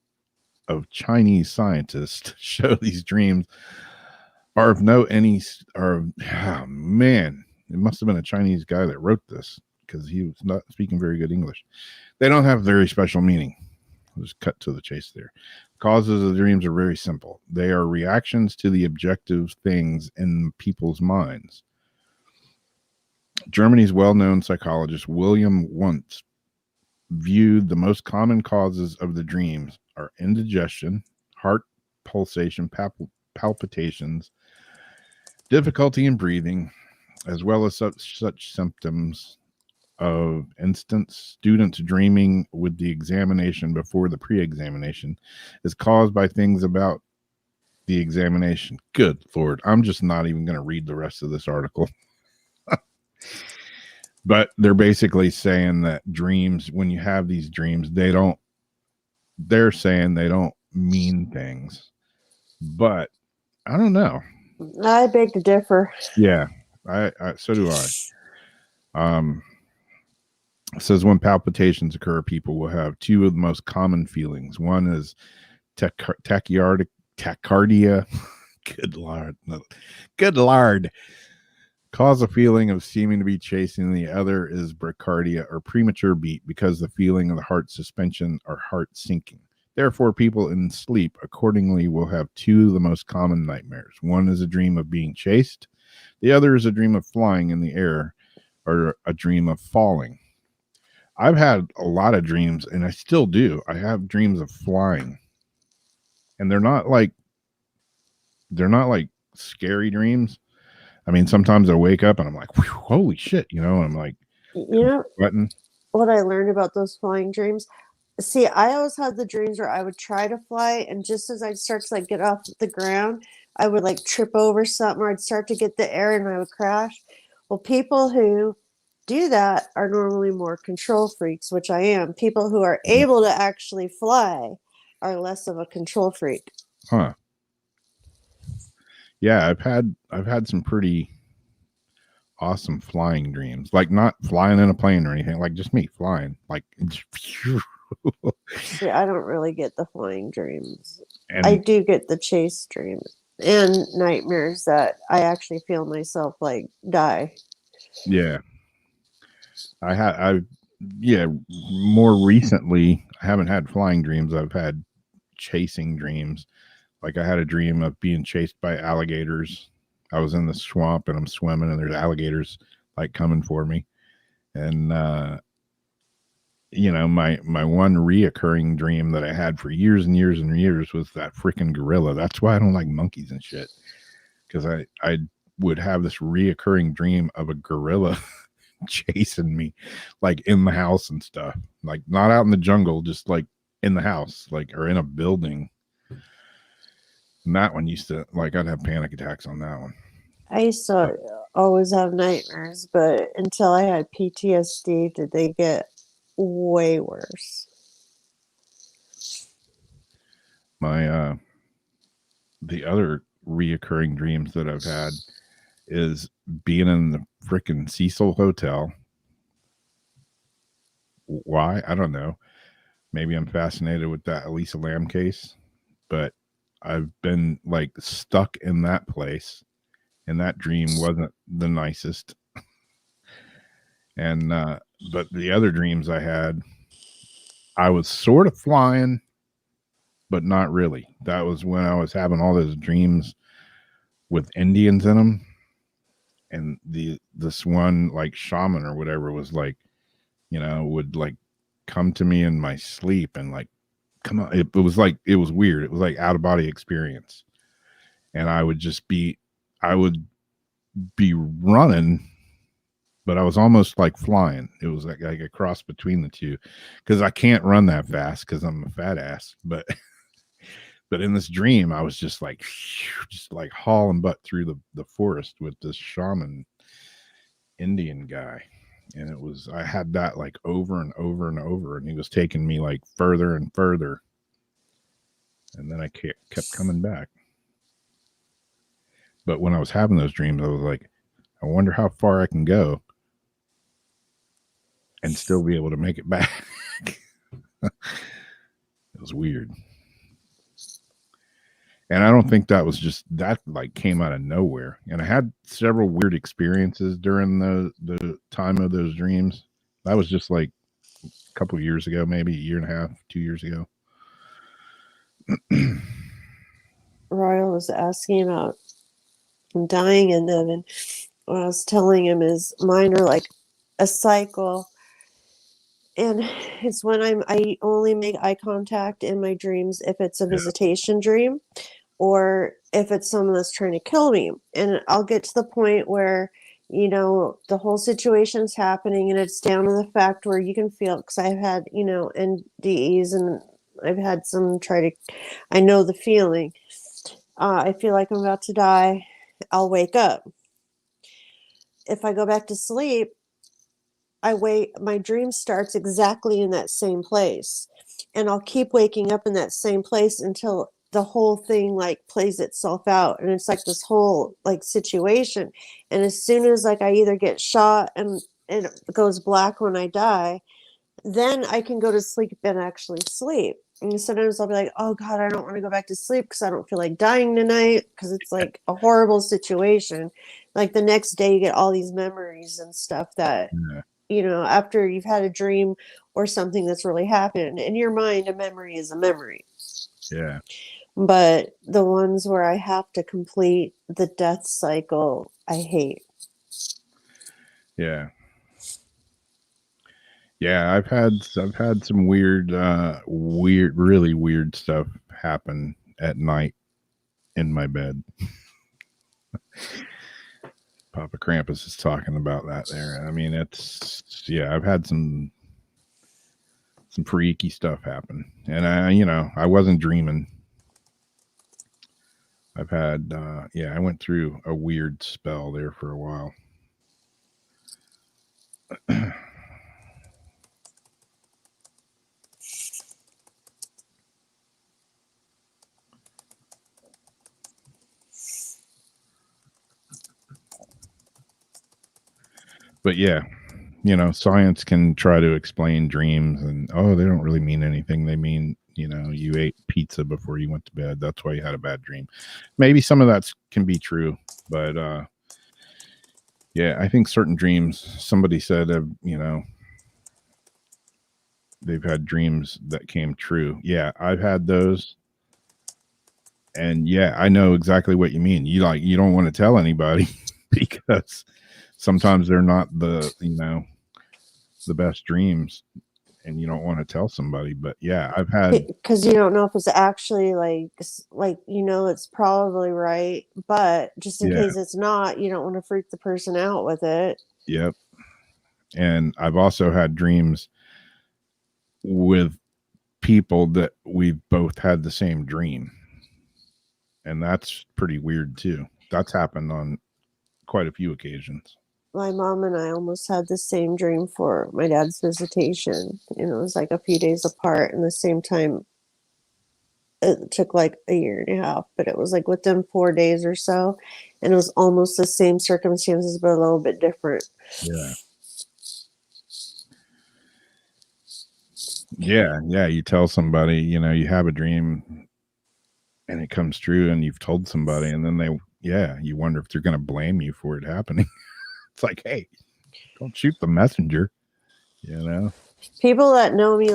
of Chinese scientists show these dreams are oh man, it must have been a Chinese guy that wrote this because he was not speaking very good English. They don't have very special meaning. I'll just cut to the chase there. Causes of the dreams are very simple. They are reactions to the objective things in people's minds. Germany's well-known psychologist William Wundt viewed the most common causes of the dreams are indigestion, heart pulsation, palpitations, difficulty in breathing, as well as such symptoms of instance students dreaming with the examination before the pre-examination is caused by things about the examination. Good Lord. I'm just not even going to read the rest of this article. But they're basically saying that dreams, when you have these dreams, they're saying they don't mean things. But I don't know. I beg to differ. Yeah, so do I. It says when palpitations occur, people will have two of the most common feelings. One is tachycardia. Good Lord. Cause a feeling of seeming to be chasing. The other is bradycardia or premature beat because the feeling of the heart suspension or heart sinking. Therefore, people in sleep accordingly will have two of the most common nightmares. One is a dream of being chased. The other is a dream of flying in the air or a dream of falling. I've had a lot of dreams, and I still do. I have dreams of flying, and they're not like scary dreams. I mean, sometimes I wake up and I'm like, holy shit, and I'm like, sweating. What I learned about those flying dreams. See, I always had the dreams where I would try to fly, and just as I'd start to get off the ground, I would trip over something, or I'd start to get the air and I would crash. Well, people who do that are normally more control freaks, which I am. People who are able to actually fly are less of a control freak. Huh. Yeah, I've had some pretty awesome flying dreams. Like not flying in a plane or anything, like just me flying. See, I don't really get the flying dreams. I do get the chase dreams and nightmares that I actually feel myself die. Yeah. More recently, I haven't had flying dreams. I've had chasing dreams. Like I had a dream of being chased by alligators. I was in the swamp and I'm swimming and there's alligators coming for me. And my one reoccurring dream that I had for years and years and years was that freaking gorilla. That's why I don't like monkeys and shit, because I would have this reoccurring dream of a gorilla chasing me, like in the house and stuff, like not out in the jungle, just like in the house, like, or in a building. And that one used to, like, I'd have panic attacks on that one. I used to always have nightmares, but until I had PTSD, did they get way worse. My the other reoccurring dreams that I've had is being in the freaking Cecil Hotel. Why? I don't know. Maybe I'm fascinated with that Elisa Lam case, but I've been like stuck in that place, and that dream wasn't the nicest. And but the other dreams I had, I was sort of flying, but not really. That was when I was having all those dreams with Indians in them, and this one like shaman or whatever was like, would like come to me in my sleep and like come on. It was like, it was weird. It was like out of body experience, and I would be running, but I was almost like flying. It was like a cross between the two, because I can't run that fast because I'm a fat ass. But in this dream, I was just like hauling butt through the forest with this shaman Indian guy. And I had that like over and over and over, and he was taking me like further and further. And then I kept coming back. But when I was having those dreams, I was like, I wonder how far I can go and still be able to make it back. It was weird. And I don't think that was just that, like, came out of nowhere. And I had several weird experiences during the time of those dreams. That was just like a couple of years ago, maybe a year and a half, 2 years ago. Royal was asking about dying in them, and what I was telling him is mine are like a cycle, and it's when I only make eye contact in my dreams if it's a visitation dream, or if it's someone that's trying to kill me. And I'll get to the point where, the whole situation's happening and it's down to the fact where you can feel, because I've had, NDEs, and I've had some I know the feeling. I feel like I'm about to die. I'll wake up. If I go back to sleep, my dream starts exactly in that same place. And I'll keep waking up in that same place until the whole thing like plays itself out, and it's like this whole like situation. And as soon as like I either get shot and it goes black when I die, then I can go to sleep and actually sleep. And sometimes I'll be like, oh God, I don't want to go back to sleep because I don't feel like dying tonight, because it's like a horrible situation. Like the next day you get all these memories and stuff that after you've had a dream or something that's really happened in your mind, a memory is a memory. Yeah. But the ones where I have to complete the death cycle, I hate. Yeah. Yeah, I've had some weird, really weird stuff happen at night in my bed. Papa Krampus is talking about that there. I mean, I've had some freaky stuff happen, and I wasn't dreaming. I've had, I went through a weird spell there for a while. But yeah, science can try to explain dreams, and they don't really mean anything. They mean, you ate pizza before you went to bed. That's why you had a bad dream. Maybe some of that can be true, but I think certain dreams, somebody said, they've had dreams that came true. Yeah, I've had those. And yeah, I know exactly what you mean. You don't want to tell anybody because sometimes they're not the best dreams. and you don't want to tell somebody. But yeah, I've had, because you don't know if it's actually like it's probably right, but just in yeah, case it's not, you don't want to freak the person out with it. yep. And I've also had dreams with people that we've both had the same dream. And that's pretty weird too. That's happened on quite a few occasions. My mom and I almost had the same dream for my dad's visitation. It was like a few days apart, and the same time. It took like a year and a half, but it was like within 4 days or so, and it was almost the same circumstances, but a little bit different. Yeah. Yeah. You tell somebody, you have a dream and it comes true and you've told somebody, and then you wonder if they're going to blame you for it happening. It's like, hey, don't shoot the messenger, People that know me,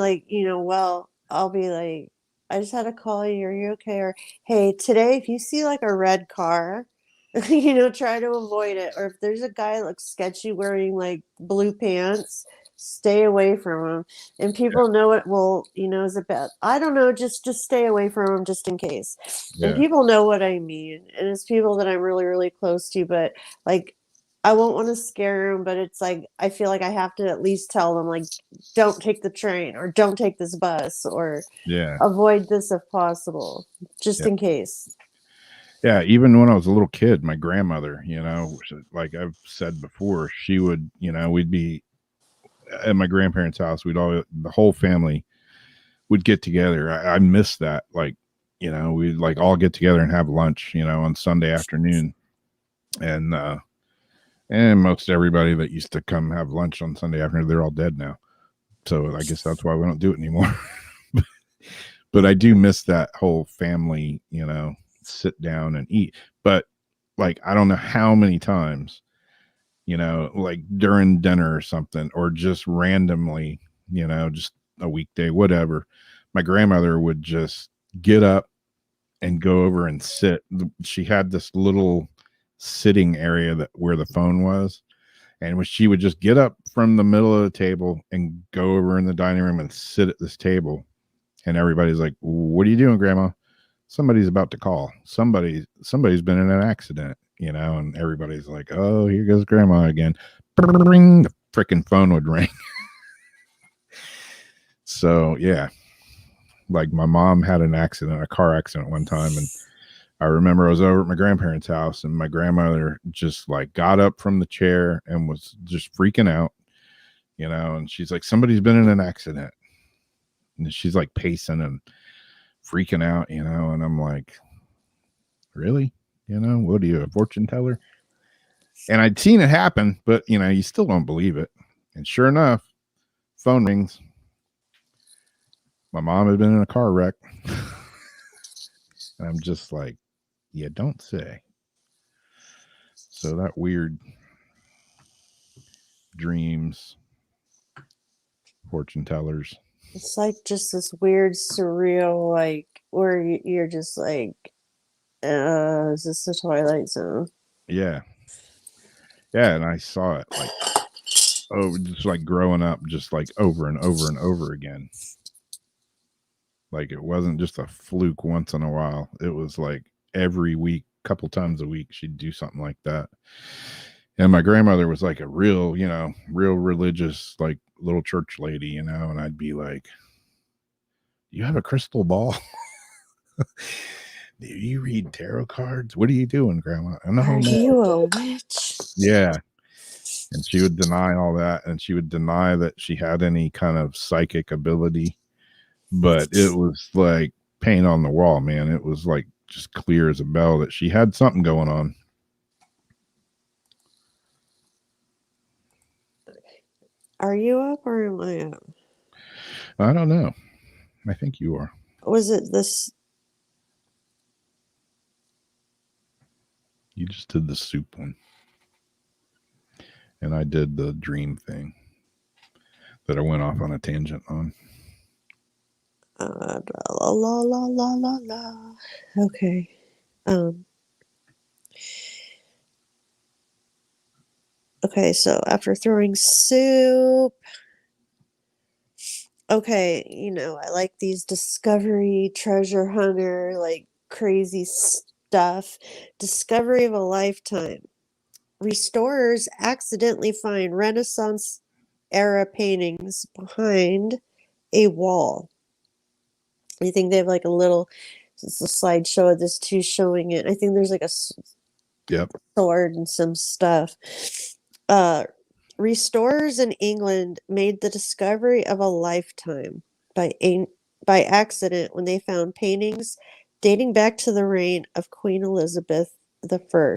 well, I'll be like, I just had to call you. Are you okay? Or, hey, today, if you see like a red car, try to avoid it. Or if there's a guy that looks sketchy wearing like blue pants, stay away from him. And people know it. Well, is it bad? I don't know. Just stay away from him just in case. And Yeah. people know what I mean. And it's people that I'm really, really close to. But like, I won't want to scare them, but it's like I feel like I have to at least tell them, like, don't take the train or don't take this bus or Yeah. avoid this if possible, just Yeah. in case. Yeah, even when I was a little kid, my grandmother, like I've said before, she would, we'd be at my grandparents' house. The whole family would get together. I miss that. Like, we'd like all get together and have lunch, on Sunday afternoon. And most everybody that used to come have lunch on Sunday afternoon, they're all dead now. So I guess that's why we don't do it anymore. But I do miss that whole family, sit down and eat. But like, I don't know how many times, like during dinner or something, or just randomly, just a weekday, whatever, my grandmother would just get up and go over and sit. She had this little sitting area where the phone was. And she would just get up from the middle of the table and go over in the dining room and sit at this table. And everybody's like, "What are you doing, Grandma?" Somebody's about to call. Somebody's been in an accident, and everybody's like, "Oh, here goes Grandma again." The freaking phone would ring. So yeah, like my mom had a car accident one time, and I remember I was over at my grandparents' house, and my grandmother just like got up from the chair and was just freaking out, and she's like, "Somebody's been in an accident." And she's like pacing and freaking out, and I'm like, really? What are you, a fortune teller? And I'd seen it happen, but you still don't believe it. And sure enough, phone rings. My mom had been in a car wreck. And I'm just like, you don't say. So that weird dreams, fortune tellers. It's like just this weird, surreal, like where you're just like, is this the Twilight Zone? Yeah. Yeah. And I saw it like, just like growing up, just like over and over and over again. Like it wasn't just a fluke once in a while. It was like every week, couple times a week, she'd do something like that. And my grandmother was like a real, real religious, like little church lady, and I'd be like, "You have a crystal ball? Do you read tarot cards? What are you doing, Grandma?" And Are you a witch? Yeah. And she would deny all that, and she would deny that she had any kind of psychic ability. But it was like paint on the wall, man. It was like just clear as a bell that she had something going on. Are you up or am I up? I don't know. I think you are. Was it this? You just did the soup one. And I did the dream thing that I went off on a tangent on. La la la la la la. Okay. Okay, so after throwing soup, Okay, you know, I like these discovery, treasure hunter, like crazy stuff. Discovery of a lifetime. Restorers accidentally find Renaissance era paintings behind a wall. I think they have like a little, it's a slideshow of this too showing it. I think there's like a Yep. sword and some stuff. Uh, Restorers in England made the discovery of a lifetime by accident when they found paintings dating back to the reign of Queen Elizabeth I,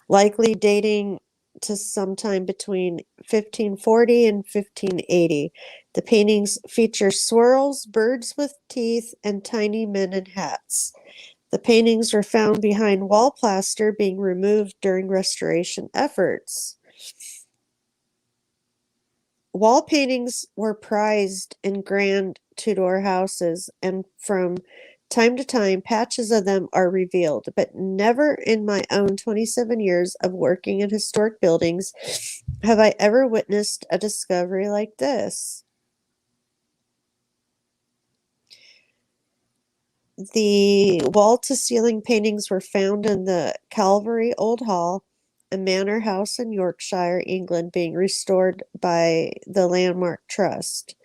likely dating to sometime between 1540 and 1580. The paintings feature swirls, birds with teeth, and tiny men in hats. The paintings were found behind wall plaster being removed during restoration efforts. Wall paintings were prized in grand Tudor houses, and from time to time, patches of them are revealed, but never in my own 27 years of working in historic buildings have I ever witnessed a discovery like this. The wall-to-ceiling paintings were found in the Calvary Old Hall, a manor house in Yorkshire, England, being restored by the Landmark Trust,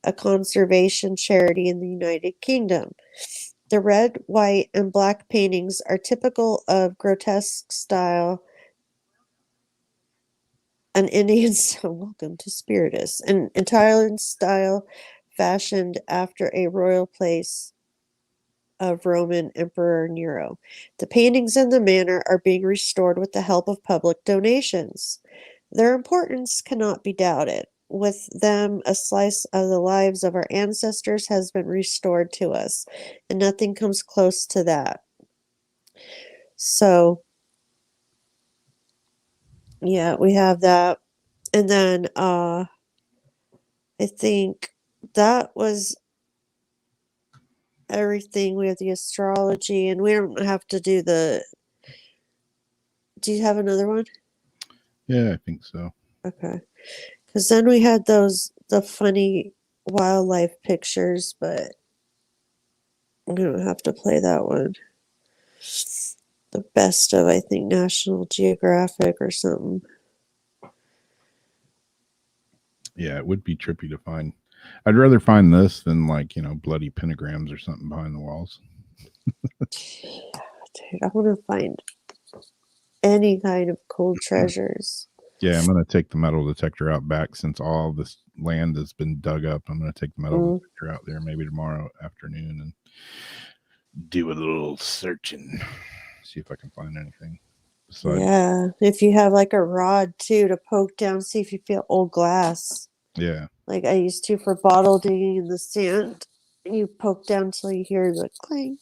a conservation charity in the United Kingdom. The red, white, and black paintings are typical of grotesque style. An Indian welcome to Spiritus, an Italian style fashioned after a royal place of Roman Emperor Nero. The paintings in the manor are being restored with the help of public donations. Their importance cannot be doubted. With them, a slice of the lives of our ancestors has been restored to us, and nothing comes close to that. So, yeah, we have that. And then I think that was everything. We have the astrology, and we don't have to do the. Do you have another one? Yeah, I think so. Okay. Because then we had the funny wildlife pictures, but I'm going to have to play that one. The best of, I think, National Geographic or something. Yeah, it would be trippy to find. I'd rather find this than like, bloody pentagrams or something behind the walls. Dude, I want to find any kind of cool treasures. Yeah, I'm going to take the metal detector out back since all this land has been dug up. I'm going to take the metal detector out there maybe tomorrow afternoon and do a little searching. See if I can find anything. Yeah, if you have like a rod too to poke down, see if you feel old glass. Yeah. Like I used to for bottle digging in the sand. You poke down till you hear the clink.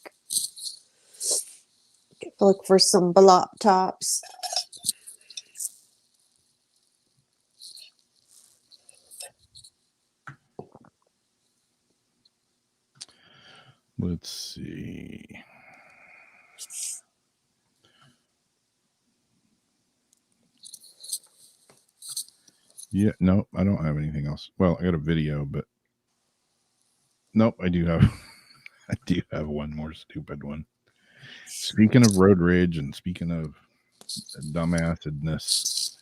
Look for some blop tops. Let's see. Yeah, no, I don't have anything else. Well, I got a video, but nope, I do have one more stupid one. Speaking of road rage and speaking of dumbassedness,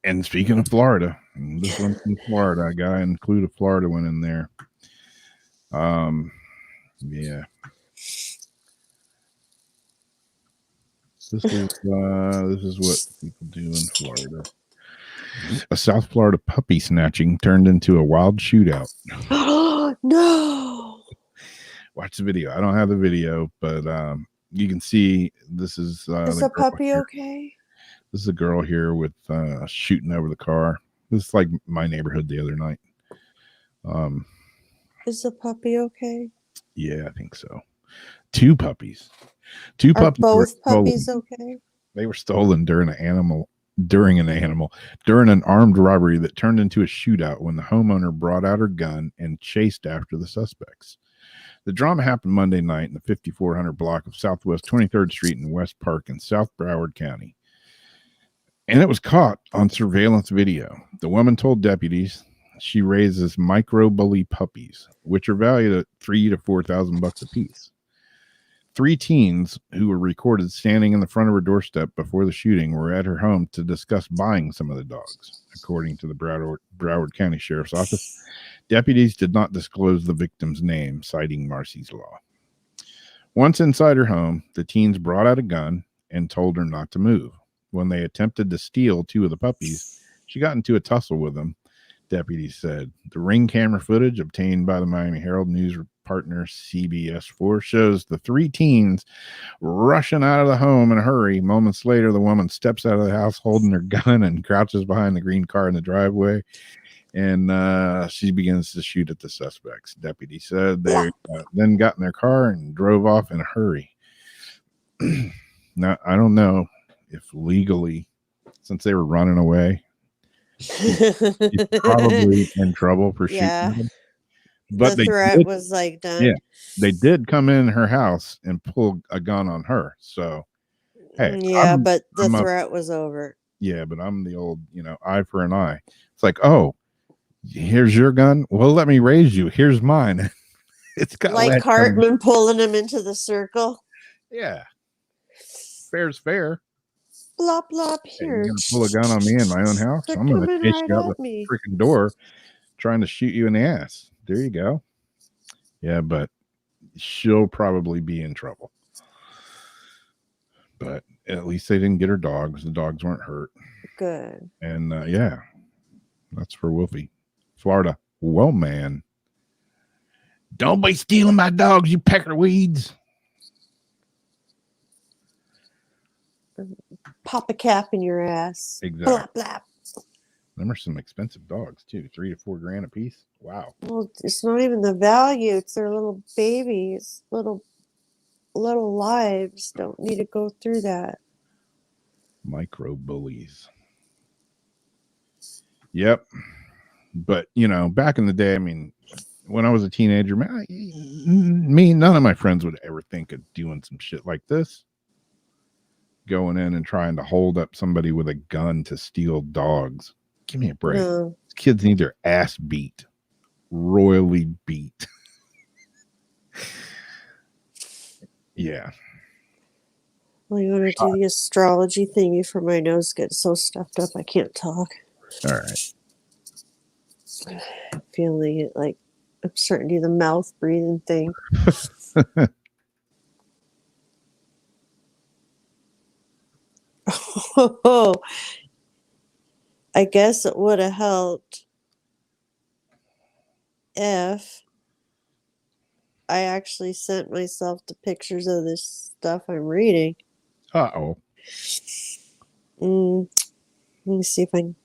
and speaking of Florida, and this one's from Florida, a guy in Cluta, Florida went in there. Yeah. This is what people do in Florida. A South Florida puppy snatching turned into a wild shootout. No. Watch the video. I don't have the video, but you can see this is the puppy here. Okay? This is a girl here with shooting over the car. This is like my neighborhood the other night. Is the puppy okay? Yeah, I think so. Two puppies. Are both puppies okay? They were stolen during an armed robbery that turned into a shootout when the homeowner brought out her gun and chased after the suspects. The drama happened Monday night in the 5400 block of Southwest 23rd Street in West Park in South Broward County. And it was caught on surveillance video. The woman told deputies she raises micro bully puppies, which are valued at $3,000 to $4,000 a piece. 3 teens who were recorded standing in the front of her doorstep before the shooting were at her home to discuss buying some of the dogs, according to the Broward County Sheriff's Office. Deputies did not disclose the victim's name, citing Marcy's Law. Once inside her home, the teens brought out a gun and told her not to move. When they attempted to steal 2 of the puppies, she got into a tussle with them, deputies said. The ring camera footage obtained by the Miami Herald News partner CBS4 shows the 3 teens rushing out of the home in a hurry. Moments later, the woman steps out of the house holding her gun and crouches behind the green car in the driveway, and she begins to shoot at the suspects. Deputies said they then got in their car and drove off in a hurry. Now, I don't know if legally, since they were running away, he's probably in trouble for shooting them. But the threat was like done. Yeah, they did come in her house and pull a gun on her. So, hey, yeah, but the threat was over. Yeah, but I'm the old, eye for an eye. It's like, oh, here's your gun. Well, let me raise you. Here's mine. It's got like Cartman pulling him into the circle. Yeah, fair's fair. Blop blop. Hey, Here, you're gonna pull a gun on me in my own house. I'm gonna chase you out the freaking door, trying to shoot you in the ass. There you go. Yeah, but she'll probably be in trouble. But at least they didn't get her dogs. The dogs weren't hurt. Good. And yeah, that's for Wolfie. Florida. Well, man. Don't be stealing my dogs, you pecker weeds. Pop a cap in your ass. Exactly. Blap blap. Them are some expensive dogs too. $3,000 to $4,000 a piece. Wow. Well, it's not even the value. It's their little babies, little lives. Don't need to go through that. Micro bullies. Yep. But back in the day, I mean, when I was a teenager, man, none of my friends would ever think of doing some shit like this. Going in and trying to hold up somebody with a gun to steal dogs. Give me a break. No. These kids need their ass beat. Royally beat. Yeah. Well, you want to do the astrology thing before my nose gets so stuffed up I can't talk. All right. I'm feeling it like I'm starting to do the mouth breathing thing. Oh, I guess it would have helped if I actually sent myself the pictures of this stuff I'm reading. Uh-oh. Let me see if I can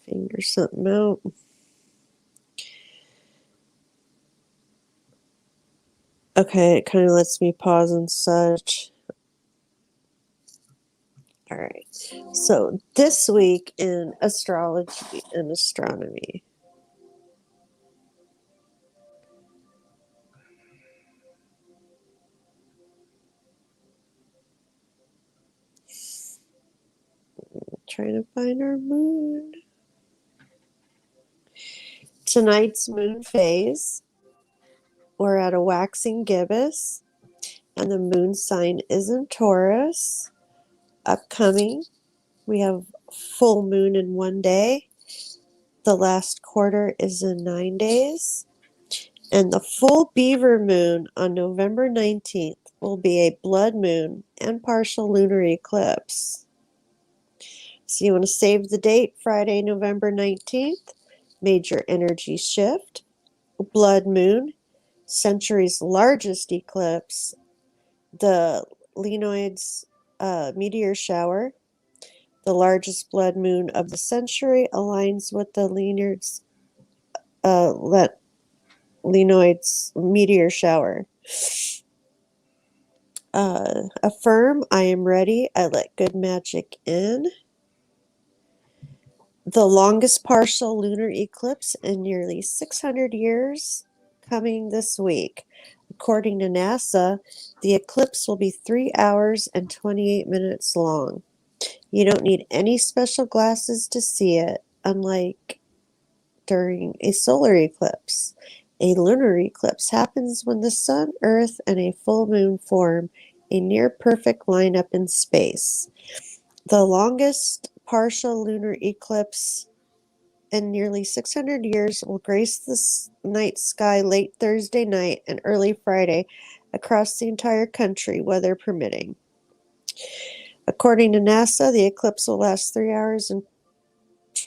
figure something out. Okay, it kind of lets me pause and such. All right. So this week in astrology and astronomy. Trying to find our moon. Tonight's moon phase. We're at a waxing gibbous, and the moon sign is in Taurus. Upcoming, we have full moon in 1 day. The last quarter is in 9 days. And the full beaver moon on November 19th will be a blood moon and partial lunar eclipse. So you want to save the date, Friday, November 19th. Major energy shift. Blood moon. Century's largest eclipse. The Lenoid's meteor shower. The largest blood moon of the century aligns with the Lenoid's meteor shower. Affirm, I am ready. I let good magic in. The longest partial lunar eclipse in nearly 600 years coming this week. According to NASA, the eclipse will be 3 hours and 28 minutes long. You don't need any special glasses to see it, unlike during a solar eclipse. A lunar eclipse happens when the sun, earth, and a full moon form a near-perfect lineup in space. The longest partial lunar eclipse in nearly 600 years will grace the night sky late Thursday night and early Friday across the entire country, weather permitting. According to NASA, the eclipse will last 3 hours and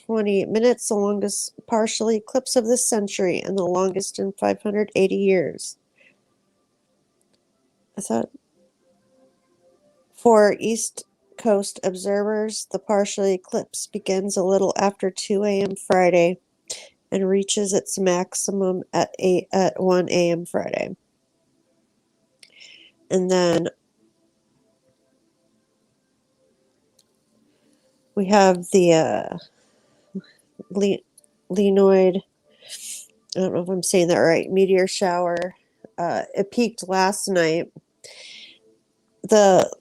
28 minutes, the longest partial eclipse of this century and the longest in 580 years. I thought for East Coast observers, the partial eclipse begins a little after 2 a.m. Friday and reaches its maximum at 1 a.m. Friday. And then we have the Lenoid, I don't know if I'm saying that right, meteor shower. It peaked last night. The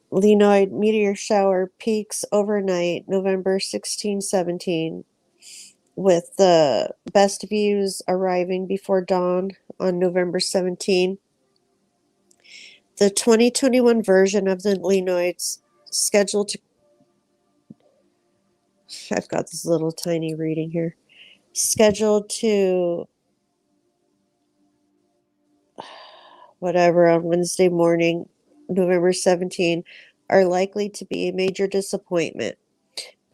Lenoid meteor shower peaks overnight, November 16, 17, with the best views arriving before dawn on November 17. The 2021 version of the Lenoid's scheduled to... I've got this little tiny reading here. Scheduled to whatever on Wednesday morning, November 17, are likely to be a major disappointment,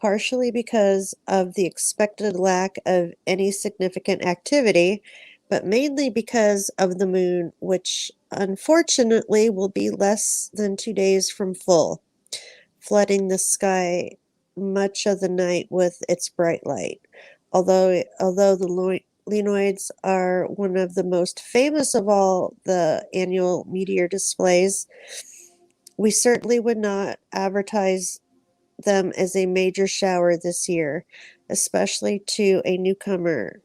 partially because of the expected lack of any significant activity, but mainly because of the moon, which unfortunately will be less than 2 days from full, flooding the sky much of the night with its bright light. Although the Lenoids are one of the most famous of all the annual meteor displays, we certainly would not advertise them as a major shower this year, especially to a newcomer,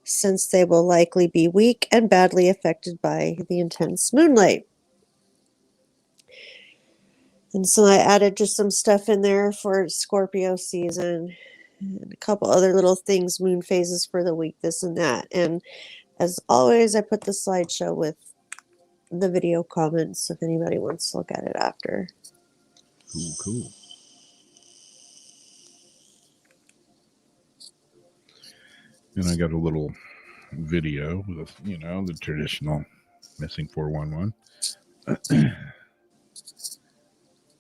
since they will likely be weak and badly affected by the intense moonlight. And so I added just some stuff in there for Scorpio season and a couple other little things, moon phases for the week, this and that. And as always, I put the slideshow with the video comments if anybody wants to look at it after. Cool. And I got a little video with, the traditional missing 411.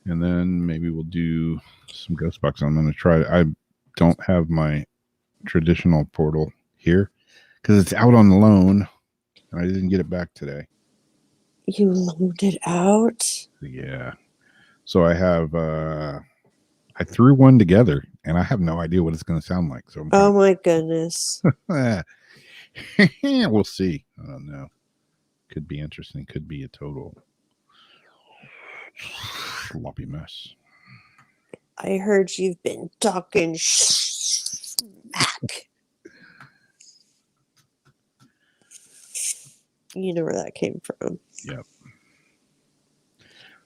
And then maybe we'll do some ghost box. I'm going to try. I don't have my traditional portal here because it's out on loan and I didn't get it back today. You loaned it out? Yeah. So I have, I threw one together and I have no idea what it's going to sound like. So oh my goodness. We'll see. I don't know. Could be interesting. Could be a total sloppy mess. I heard you've been talking smack. You know where that came from. Yep.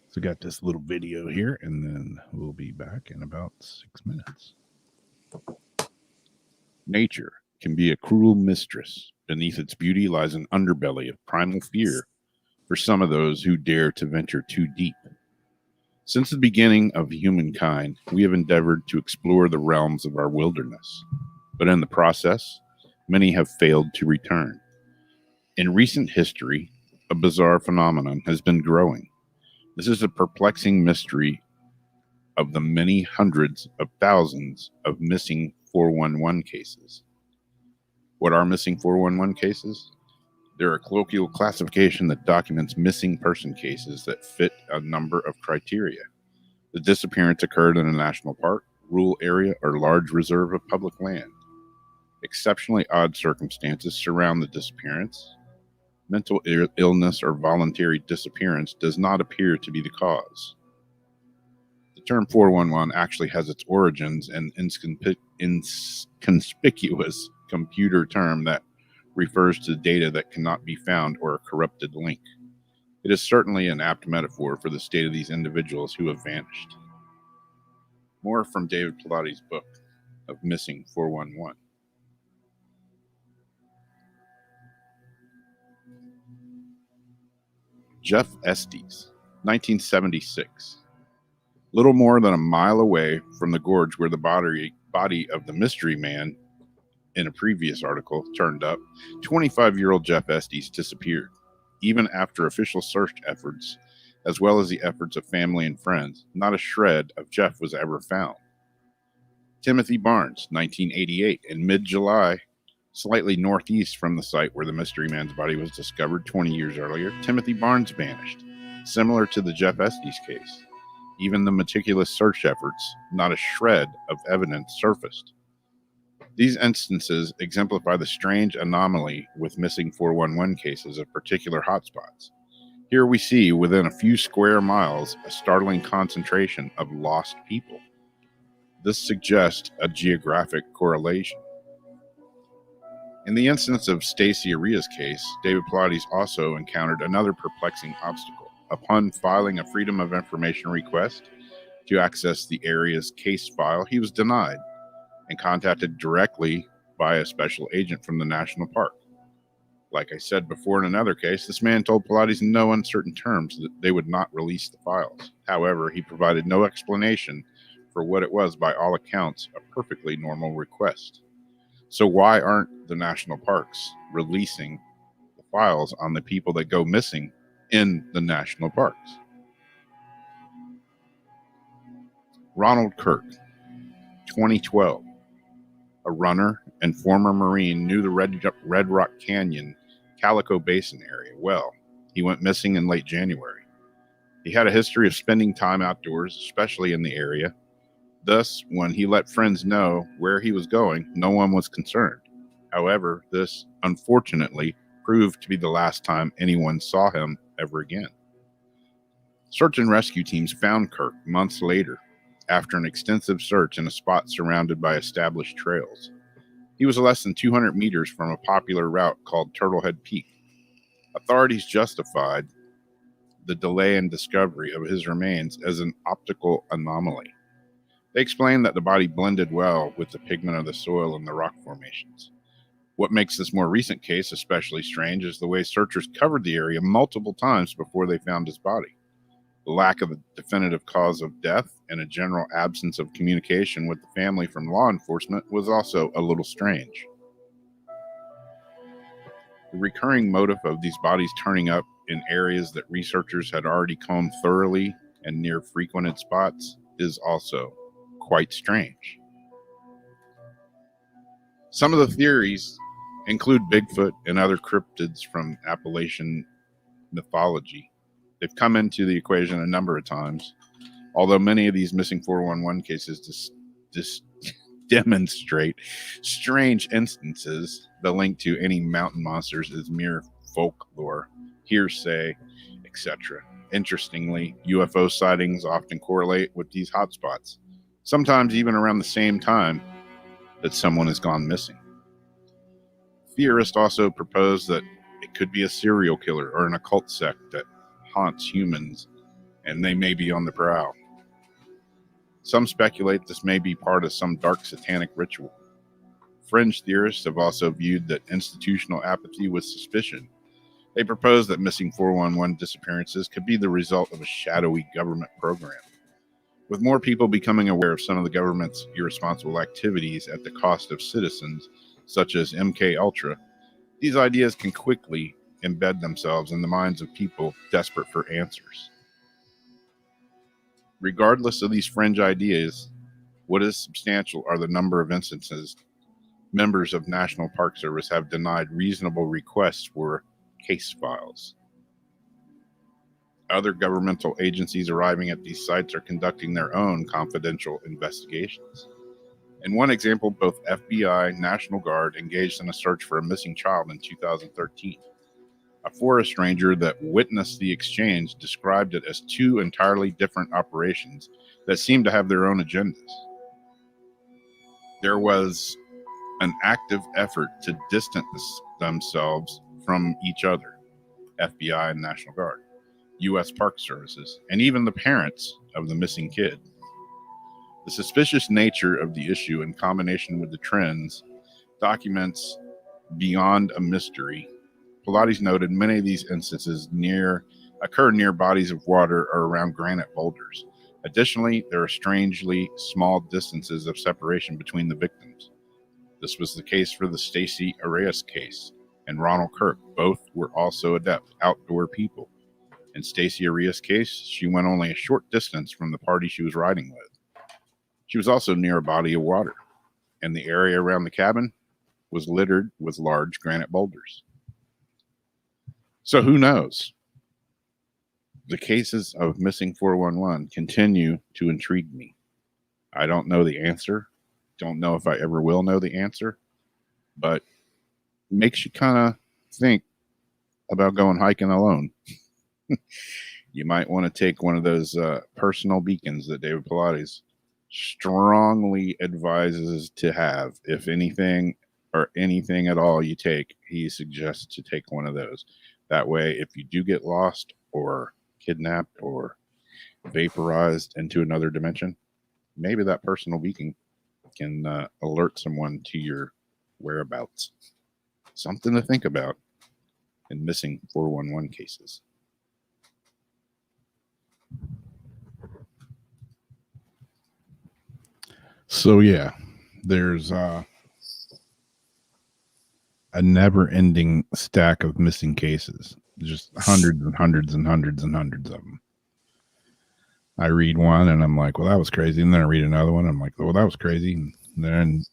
So got this little video here, and then we'll be back in about 6 minutes. Nature can be a cruel mistress. Beneath its beauty lies an underbelly of primal fear for some of those who dare to venture too deep. Since the beginning of humankind, we have endeavored to explore the realms of our wilderness, but in the process, many have failed to return. In recent history, a bizarre phenomenon has been growing. This is a perplexing mystery of the many hundreds of thousands of missing 411 cases. What are missing 411 cases? They're a colloquial classification that documents missing person cases that fit a number of criteria. The disappearance occurred in a national park, rural area, or large reserve of public land. Exceptionally odd circumstances surround the disappearance. Mental illness or voluntary disappearance does not appear to be the cause. The term 411 actually has its origins in an inconspicuous computer term that refers to data that cannot be found or a corrupted link. It is certainly an apt metaphor for the state of these individuals who have vanished. More from David Pilati's book of Missing 411. Jeff Estes, 1976. Little more than a mile away from the gorge where the body of the mystery man in a previous article turned up, 25-year-old Jeff Estes disappeared. Even after official search efforts, as well as the efforts of family and friends, not a shred of Jeff was ever found. Timothy Barnes, 1988, in mid-July, slightly northeast from the site where the mystery man's body was discovered 20 years earlier, Timothy Barnes vanished, similar to the Jeff Estes case. Even the meticulous search efforts, not a shred of evidence surfaced. These instances exemplify the strange anomaly with missing 411 cases of particular hotspots. Here we see, within a few square miles, a startling concentration of lost people. This suggests a geographic correlation. In the instance of Stacey Aria's case, David Pilates also encountered another perplexing obstacle. Upon filing a Freedom of Information request to access the area's case file, he was denied and contacted directly by a special agent from the national park. Like I said before in another case, this man told Pilates in no uncertain terms that they would not release the files. However, he provided no explanation for what it was, by all accounts, a perfectly normal request. So why aren't the national parks releasing the files on the people that go missing in the national parks? Ronald Kirk, 2012. A runner and former Marine, knew the Red Rock Canyon, Calico Basin area well. He went missing in late January. He had a history of spending time outdoors, especially in the area. Thus, when he let friends know where he was going, no one was concerned. However, this, unfortunately, proved to be the last time anyone saw him ever again. Search and rescue teams found Kirk months later, after an extensive search in a spot surrounded by established trails. He was less than 200 meters from a popular route called Turtlehead Peak. Authorities justified the delay in discovery of his remains as an optical anomaly. They explained that the body blended well with the pigment of the soil and the rock formations. What makes this more recent case especially strange is the way searchers covered the area multiple times before they found his body. The lack of a definitive cause of death and a general absence of communication with the family from law enforcement was also a little strange. The recurring motive of these bodies turning up in areas that researchers had already combed thoroughly and near frequented spots is also quite strange. Some of the theories include Bigfoot and other cryptids from Appalachian mythology. They've come into the equation a number of times, although many of these missing 411 cases demonstrate strange instances. The link to any mountain monsters is mere folklore, hearsay, etc. Interestingly, UFO sightings often correlate with these hotspots, sometimes even around the same time that someone has gone missing. Theorists also propose that it could be a serial killer or an occult sect that haunts humans, and they may be on the prowl. Some speculate this may be part of some dark satanic ritual. Fringe theorists have also viewed that institutional apathy with suspicion. They propose that missing 411 disappearances could be the result of a shadowy government program. With more people becoming aware of some of the government's irresponsible activities at the cost of citizens, such as MK Ultra, these ideas can quickly embed themselves in the minds of people desperate for answers. Regardless of these fringe ideas, what is substantial are the number of instances members of National Park Service have denied reasonable requests for case files. Other governmental agencies arriving at these sites are conducting their own confidential investigations. In one example, both FBI, National Guard engaged in a search for a missing child in 2013. A forest ranger that witnessed the exchange described it as two entirely different operations that seemed to have their own agendas. There was an active effort to distance themselves from each other, FBI and National Guard, U.S. Park Services, and even the parents of the missing kid. The suspicious nature of the issue, in combination with the trends, documents beyond a mystery. Pilates noted many of these instances near occur near bodies of water or around granite boulders. Additionally, there are strangely small distances of separation between the victims. This was the case for the Stacey Arias case and Ronald Kirk. Both were also adept outdoor people. In Stacey Arias' case, she went only a short distance from the party she was riding with. She was also near a body of water, and the area around the cabin was littered with large granite boulders. So who knows? The cases of missing 411 continue to intrigue me. I don't know the answer. Don't know if I ever will know the answer, but it makes you kind of think about going hiking alone. You might want to take one of those personal beacons that David Pilates strongly advises to have. If anything or anything at all you take, he suggests to take one of those. That way, if you do get lost or kidnapped or vaporized into another dimension, maybe that personal beacon can alert someone to your whereabouts. Something to think about in missing 411 cases. So yeah, there's a never-ending stack of missing cases. Just hundreds and hundreds and hundreds and hundreds of them. I read one and I'm like, well, that was crazy. And then I read another one. I'm like, well, that was crazy. And then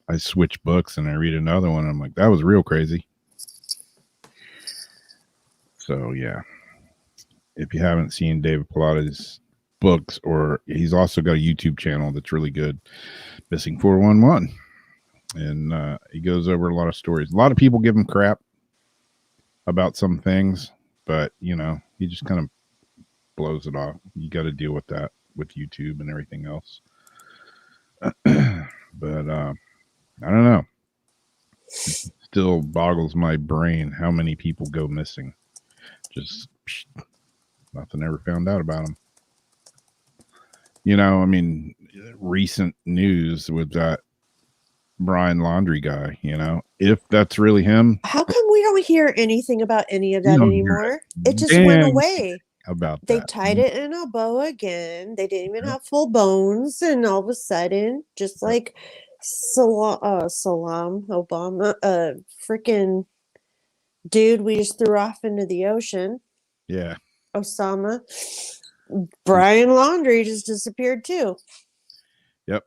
I switch books and I read another one. And I'm like, that was real crazy. So yeah, if you haven't seen David Pilates' books, or he's also got a YouTube channel that's really good, Missing 411. And he goes over a lot of stories. A lot of people give him crap about some things, but you know, he just kind of blows it off. You got to deal with that with YouTube and everything else. But I don't know. It still boggles my brain how many people go missing. Just nothing ever found out about them. You know, I mean, recent news with that Brian Laundrie guy, you know, if that's really him. How come we don't hear anything about any of that anymore? It just went away. About they that. tied it in a bow again. They didn't even have full bones, and all of a sudden, just like Salam Obama, freaking dude we just threw off into the ocean. Yeah. Osama. Brian Laundrie just disappeared too. Yep.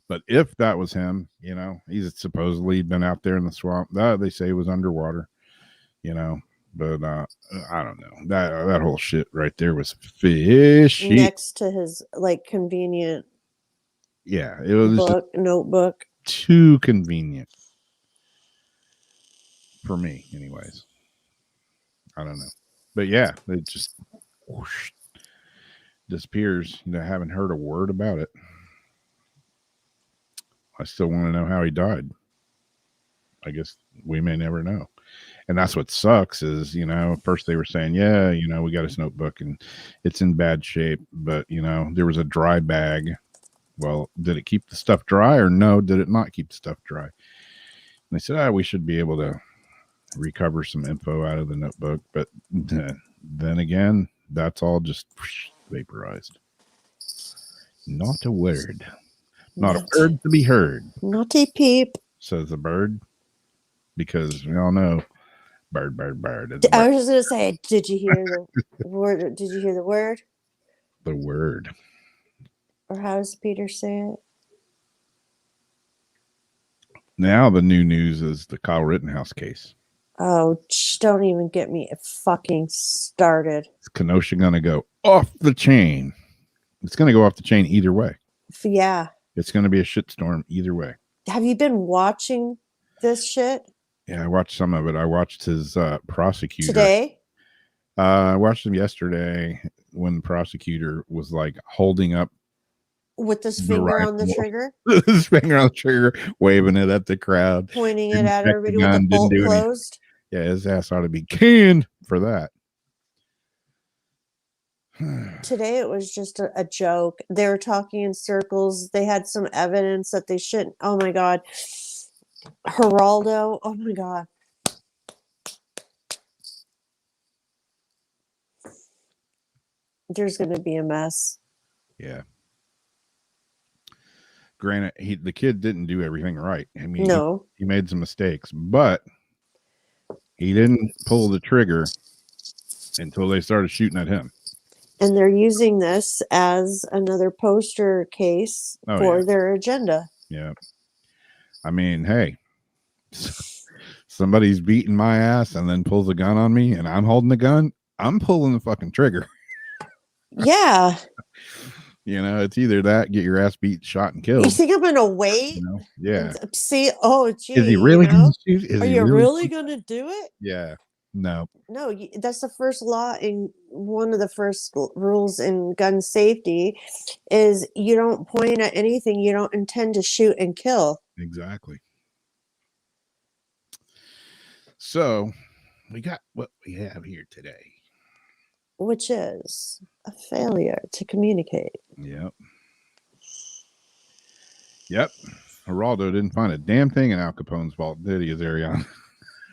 But if that was him, you know, he's supposedly been out there in the swamp. They say he was underwater, you know. But I don't know. That whole shit right there was fishy. Next to his like convenient, yeah, it was notebook. Too convenient for me, anyways. I don't know, but yeah, it just whoosh, disappears. You know, I haven't heard a word about it. I still want to know how he died. I guess we may never know. And that's what sucks is, you know, first they were saying, yeah, you know, we got his notebook and it's in bad shape, but, you know, there was a dry bag. Well, did it keep the stuff dry or no? Did it not keep the stuff dry? And they said, we should be able to recover some info out of the notebook. But then again, that's all just vaporized. Not a word. Not a word to be heard. Not a peep. Says the bird. Because we all know bird. I was just gonna say, did you hear the word? Did you hear the word? The word. Or how does Peter say it? Now the new news is the Kyle Rittenhouse case. Oh, don't even get me fucking started. Is Kenosha gonna go off the chain? It's gonna go off the chain either way. Yeah. It's gonna be a shitstorm either way. Have you been watching this shit? Yeah, I watched some of it. I watched his prosecutor today. I watched him yesterday when the prosecutor was like holding up with his finger on the trigger. His finger on the trigger, waving it at the crowd, pointing it at everybody with the bolt closed. Yeah, his ass ought to be canned for that. Today it was just a joke. They were talking in circles. They had some evidence that they shouldn't. Oh my God. Geraldo. Oh my God. There's going to be a mess. Yeah. Granted, the kid didn't do everything right. I mean, No. he made some mistakes, but he didn't pull the trigger until they started shooting at him. And they're using this as another poster case for their agenda. Yeah. I mean, hey, somebody's beating my ass and then pulls a gun on me and I'm holding the gun. I'm pulling the fucking trigger. Yeah. It's either that, get your ass beat, shot, and killed. You think I'm going to wait? Yeah. And see, oh, gee. Is he really going to shoot? Are you really going to do it? Yeah. No. No, that's the first law in one of the first rules in gun safety is you don't point at anything you don't intend to shoot and kill. Exactly. So we got what we have here today. Which is a failure to communicate. Yep. Geraldo didn't find a damn thing in Al Capone's vault, did he, Azarion?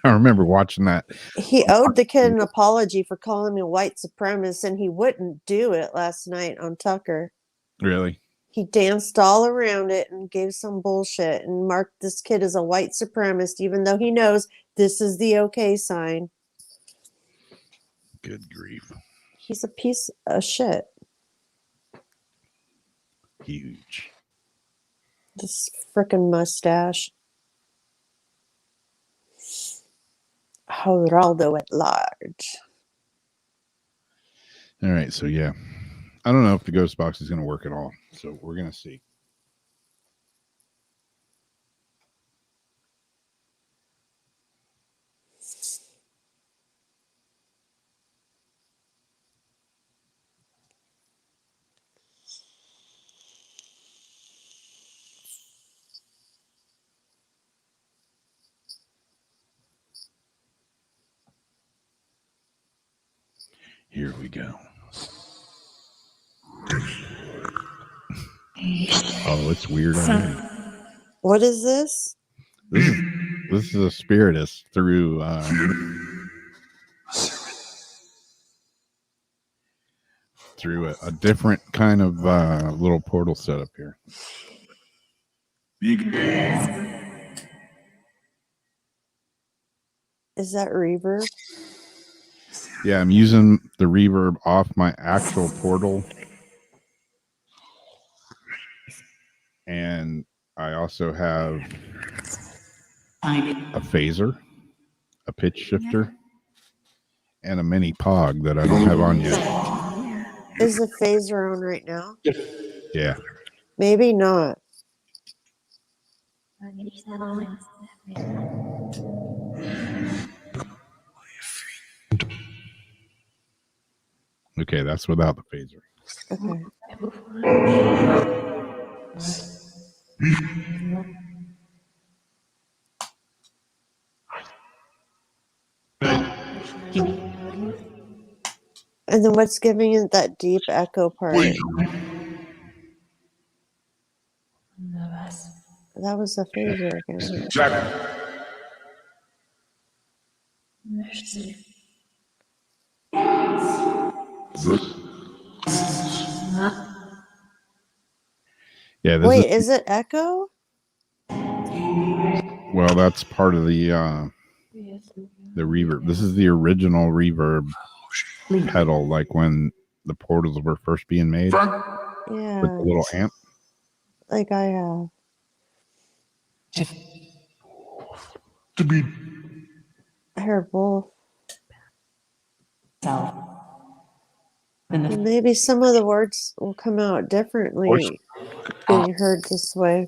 I remember watching that. He owed the kid an apology for calling him a white supremacist, and he wouldn't do it last night on Tucker. Really? He danced all around it and gave some bullshit and marked this kid as a white supremacist, even though he knows this is the okay sign. Good grief. He's a piece of shit. Huge. This frickin' mustache. Geraldo at large. All right, so yeah. I don't know if the ghost box is going to work at all. So we're going to see. Here we go. Oh, it's weird already. What is this? This is a spiritus through a different kind of little portal setup here. Is that reverb? Yeah, I'm using the reverb off my actual portal. And I also have a phaser, a pitch shifter, and a mini pog that I don't have on yet. Is the phaser on right now? Yeah. Maybe not. Okay, that's without the phaser. Okay. And then what's giving it that deep echo part? That was the phaser again. Yeah. Wait, is it echo? Well, that's part of the reverb. This is the original reverb pedal, like when the portals were first being made. Yeah. With the little amp. Like I have. I heard wolf. And maybe some of the words will come out differently being heard this way.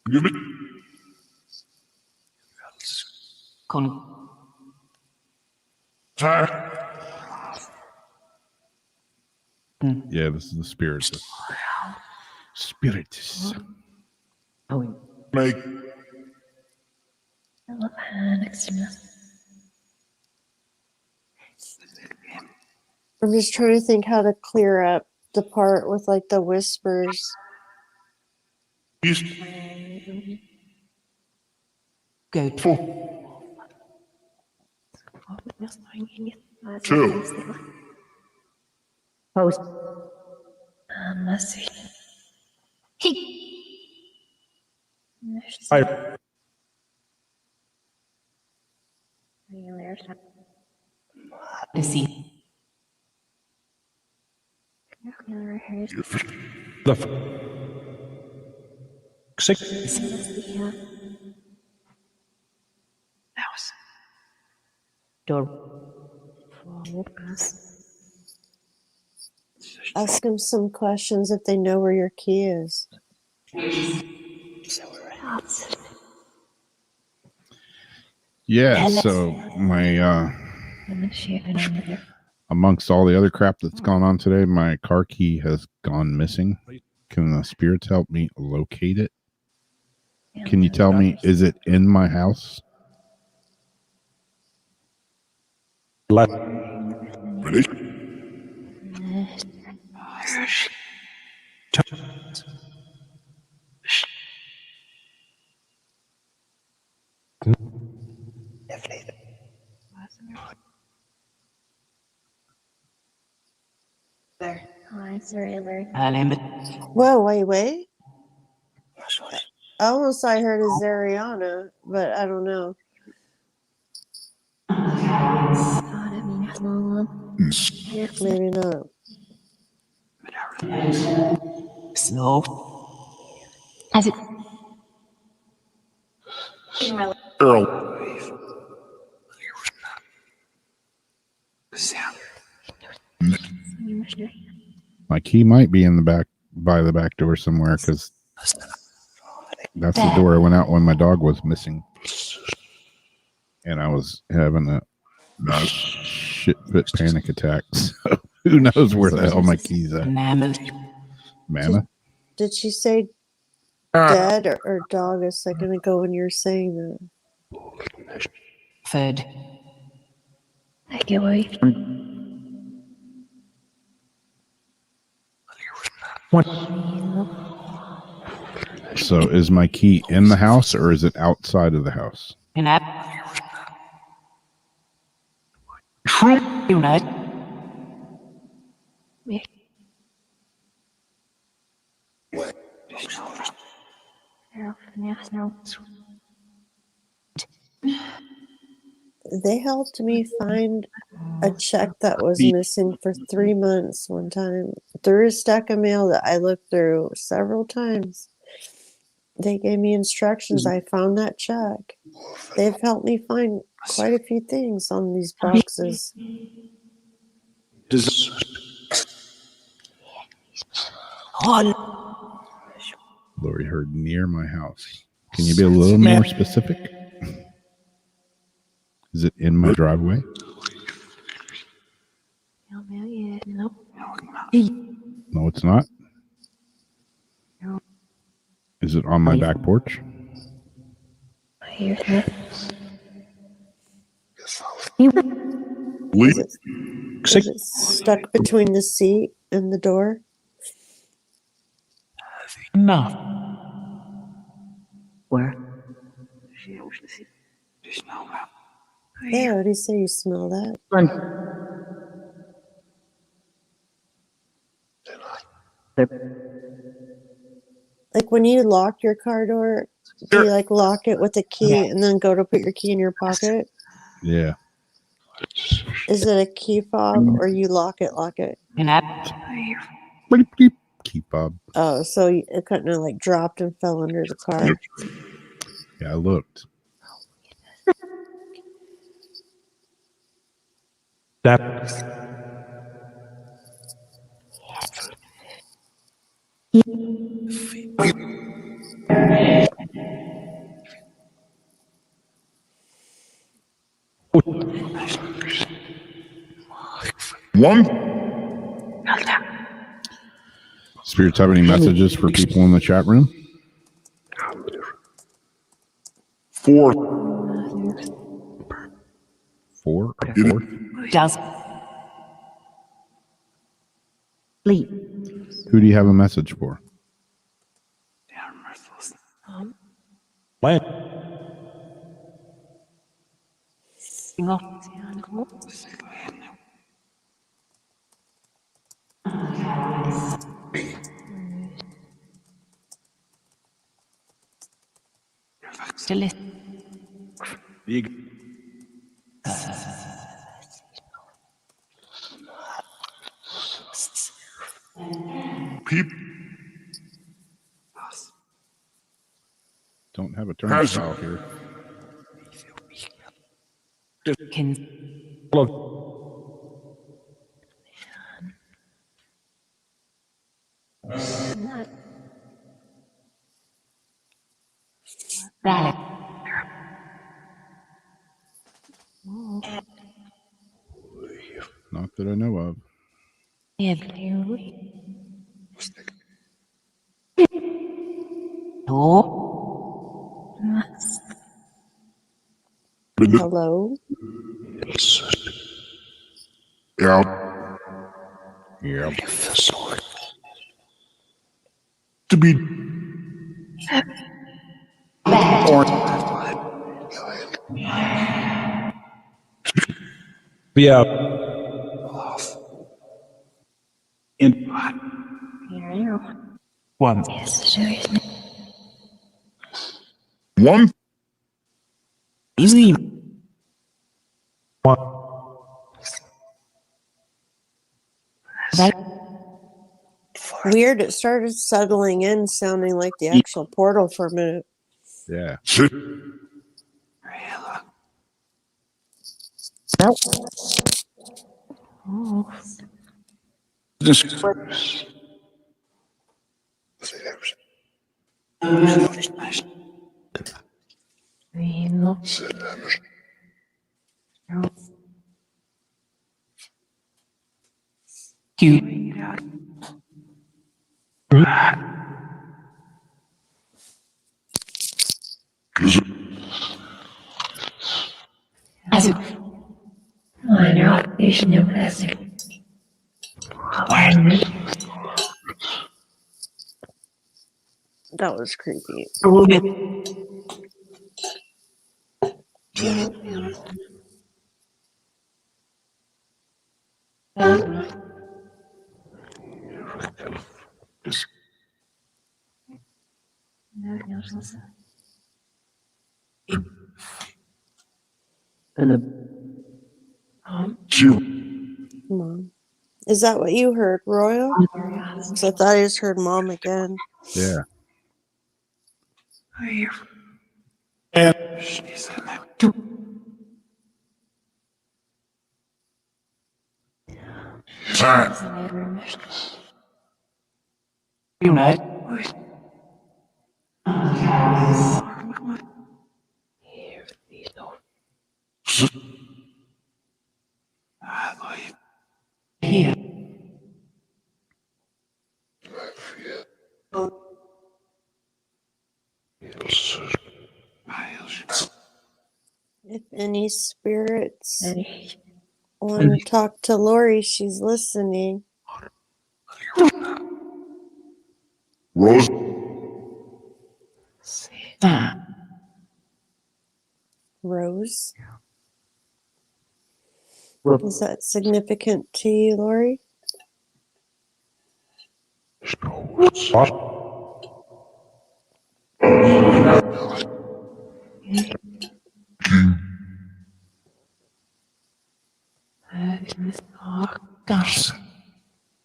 Yeah, this is the spiritus. Spiritus. Make I'm just trying to think how to clear up the part with like the whispers. Go 2. Post. Let's see. I To see. the six House. Door. Ask them some questions if they know where your key is. Yeah, so my amongst all the other crap that's gone on today, my car key has gone missing. Can the spirits help me locate it? Can you tell me, is it in my house? left Ready? Whoa, wait. Almost I heard a Zariana, but I don't know. Maybe not. Snow. As it. Earl. My key might be in the back by the back door somewhere because that's the door I went out when my dog was missing. And I was having a shit fit panic attack. So who knows where the hell my keys at? Mammoth? Did she say dead or dog a second ago when you were saying that? Fed. I get away. So is my key in the house or is it outside of the house? An app. Unite. They helped me find a check that was missing for 3 months one time. Through a stack of mail that I looked through several times. They gave me instructions. I found that check. They've helped me find quite a few things on these boxes. Lori heard near my house. Can you be a little more specific? Is it in my driveway? No, it's not. Is it on my back porch? Is it stuck between the seat and the door? No. Where? Yeah, what do you say you smell that? Like when you lock your car door, do you like lock it with a key and then go to put your key in your pocket? Yeah. Is it a key fob or you lock it? An app. Beep, beep. Key fob. Oh, so it couldn't have like dropped and fell under the car. Yeah, I looked. One. Spirits have any messages for people in the chat room? 4. 4 or Get it? 4? Does. Sleep. Who do you have a message for? land Still is. People Don't have a turnstile here. Can Rally. Not that I know of. No. Hello? out Yeah. to be Yeah. One. one Easy. One. That Weird, it started settling in, sounding like the actual portal for a minute. Yeah. sit cute. As it. I know. You should know this. That was creepy. two Mom. Is that what you heard, Royal? 'Cause I thought I just heard Mom again. Yeah. time If any spirits want to talk to Lori, she's listening. Rose Rose. Is that significant to you, Lori?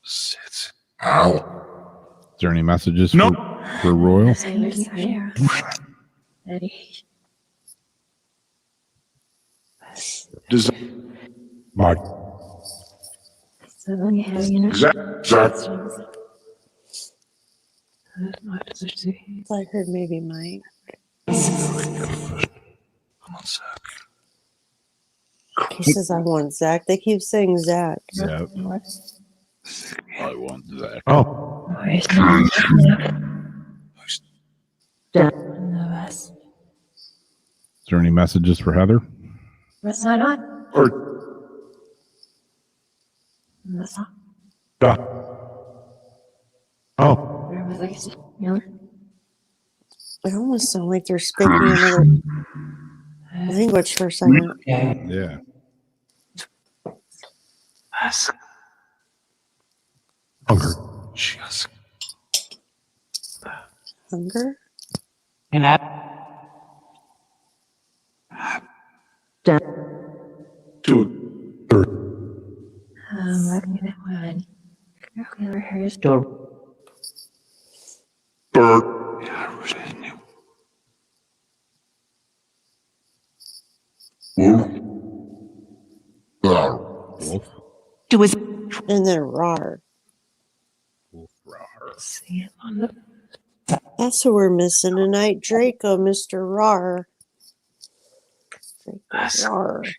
sit out Is there any messages for Royal? does Mark. exact I heard maybe Mike. He says, I want Zach. They keep saying Zach. Yeah. I want that. Oh. Is there any messages for Heather? or Duh. Oh. It almost sounds like they're speaking another language for a second. Yeah. Hunger. Hunger? And that. Two. Third. Third. Wolf. And then rawr. Wolf rawr. That's who we're missing tonight. Draco, Mr. Rawr. Draco Rawr.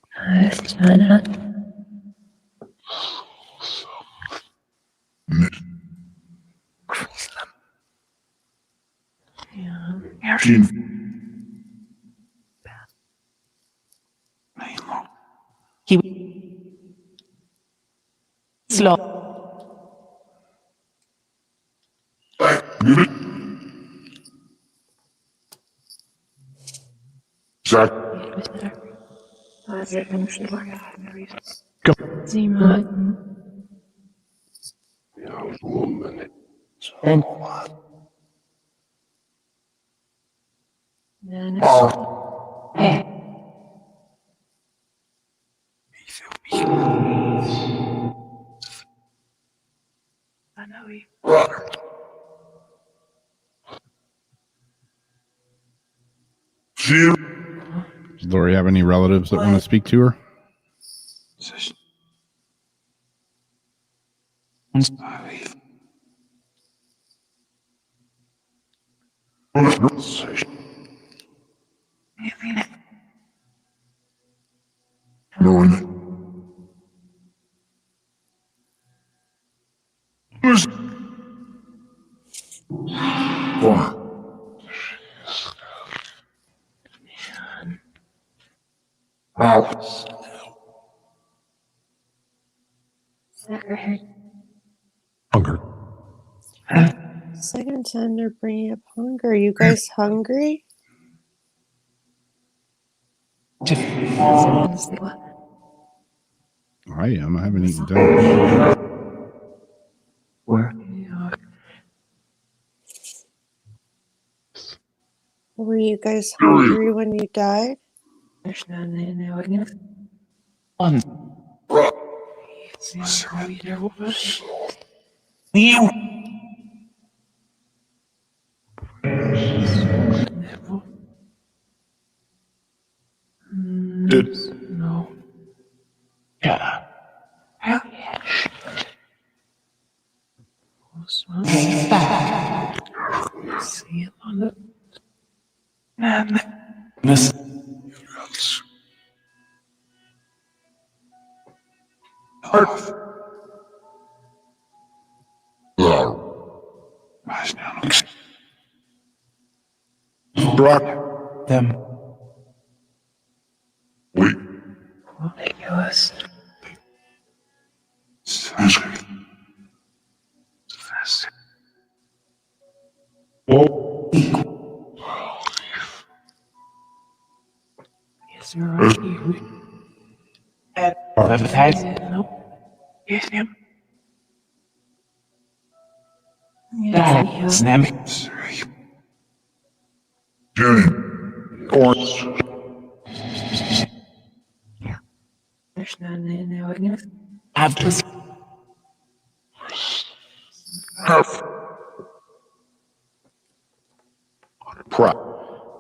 Slow. Zach, Fear. Does Lori have any relatives that want to speak to her? Hunger. Second time they're bringing up hunger. Are you guys hungry? I am. I haven't eaten dinner. Were you guys hungry when you died?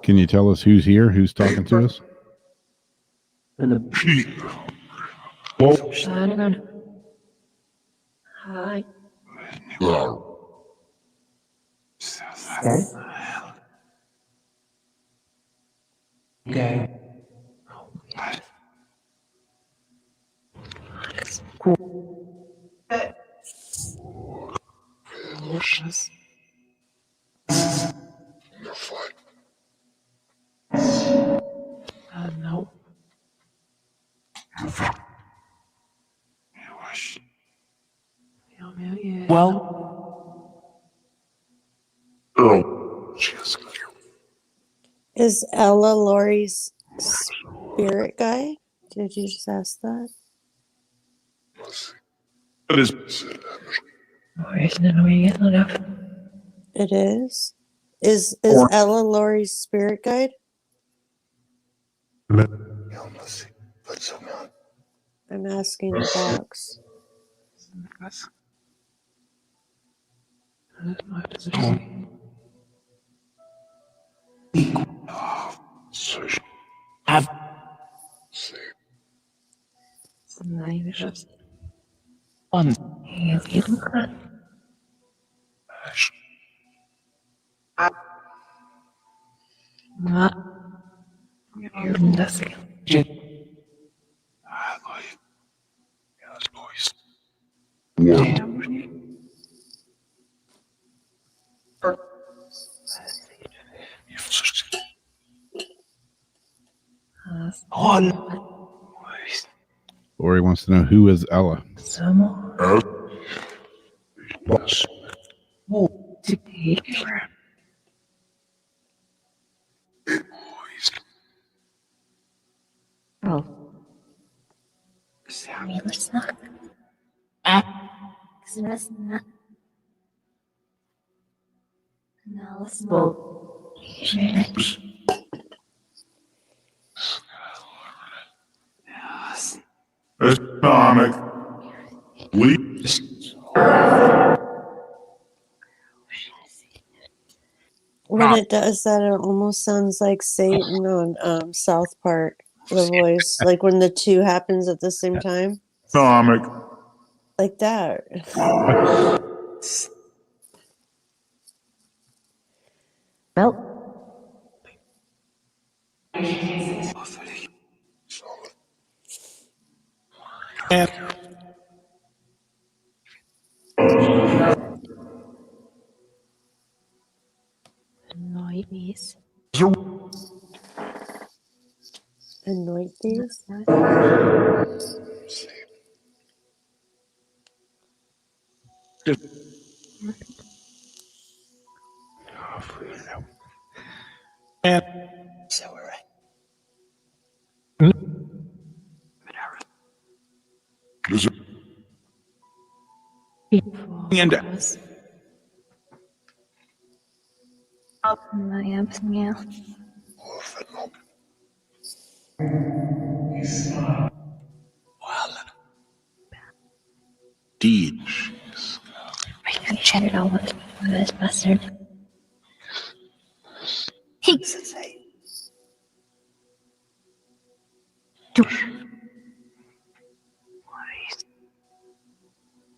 Can you tell us who's here? Who's talking to us? Hi. Is Ella Lori's spirit guide? Did you just ask that? It is. Is Ella Lori's spirit guide? I'm asking the box. Ori wants to know who is Ella. Astronomy. When it does that, it almost sounds like Satan on South Park. The voice, like when the two happens at the same time, Astronomy. like that. Anoint these. Is it deed?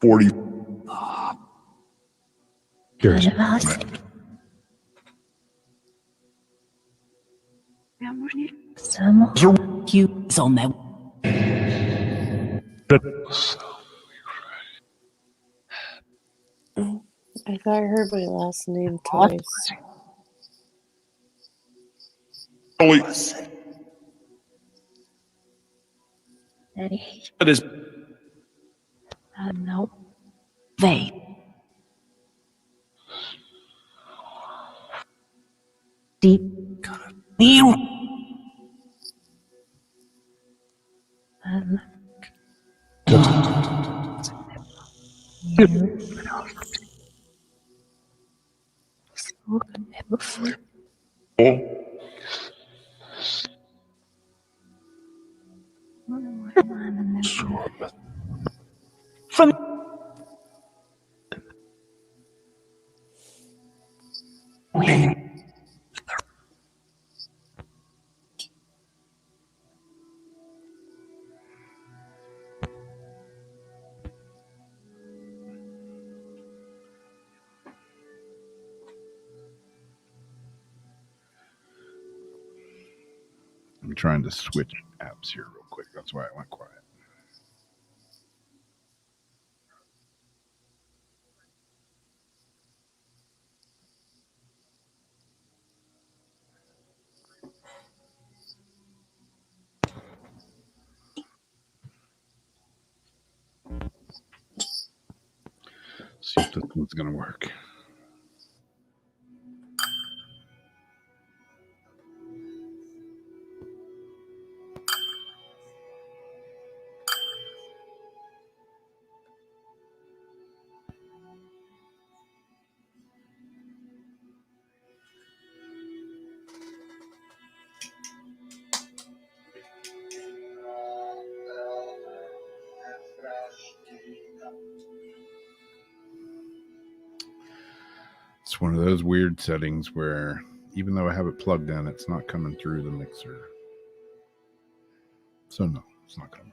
$40. Cues on their I thought I heard my last name twice. Only that is they deep you from I'm trying to switch apps here real quick. That's why I went quiet. See if this one's going to work. It's one of those weird settings where even though I have it plugged in, it's not coming through the mixer. So no, it's not coming.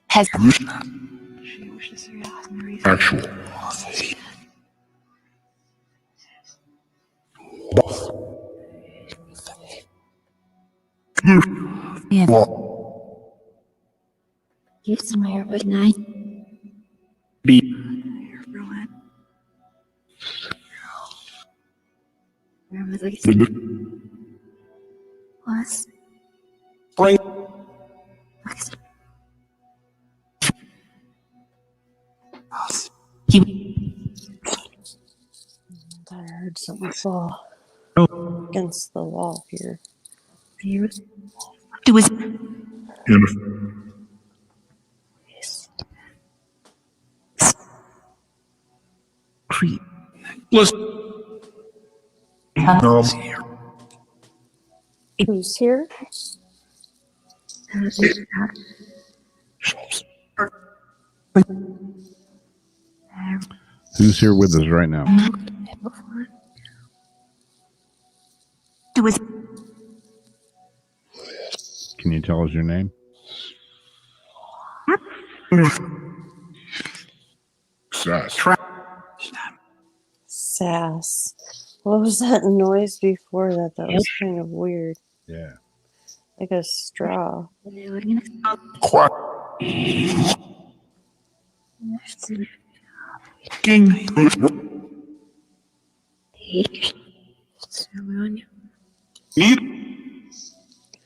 Has Actual. yeah. Well, He's somewhere with night. be Where was I? the Was? spring. I heard something fall against the wall here. Do his In creep. listen. No. Who's here? Who's here with us right now? Do his Can you tell us your name? Sass. Sass. What was that noise before that? That was kind of weird. Yeah. Like a straw. Quack. King. Need.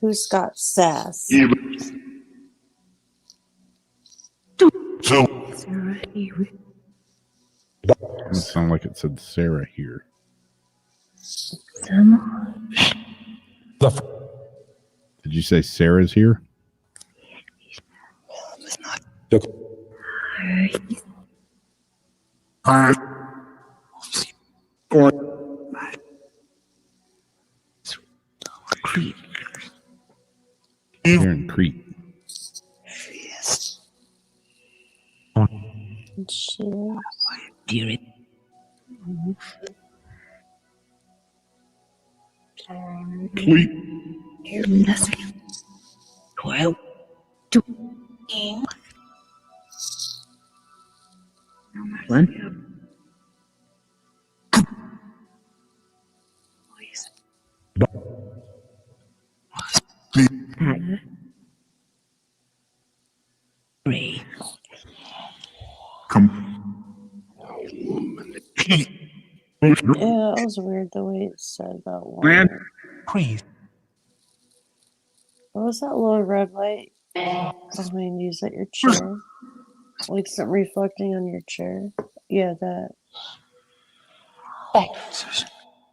Who's got sass? Even. So. It sounded like it said Sarah here. Did you say Sarah's here? creep. Here in Crete. Cheers. Dear it. Please. Nothing. 12. 2. 1. Three. Come. Yeah, that was weird the way it said that one. Grand. Please. What was that little red light behind you? Is that your chair? Like something reflecting on your chair? Yeah, that.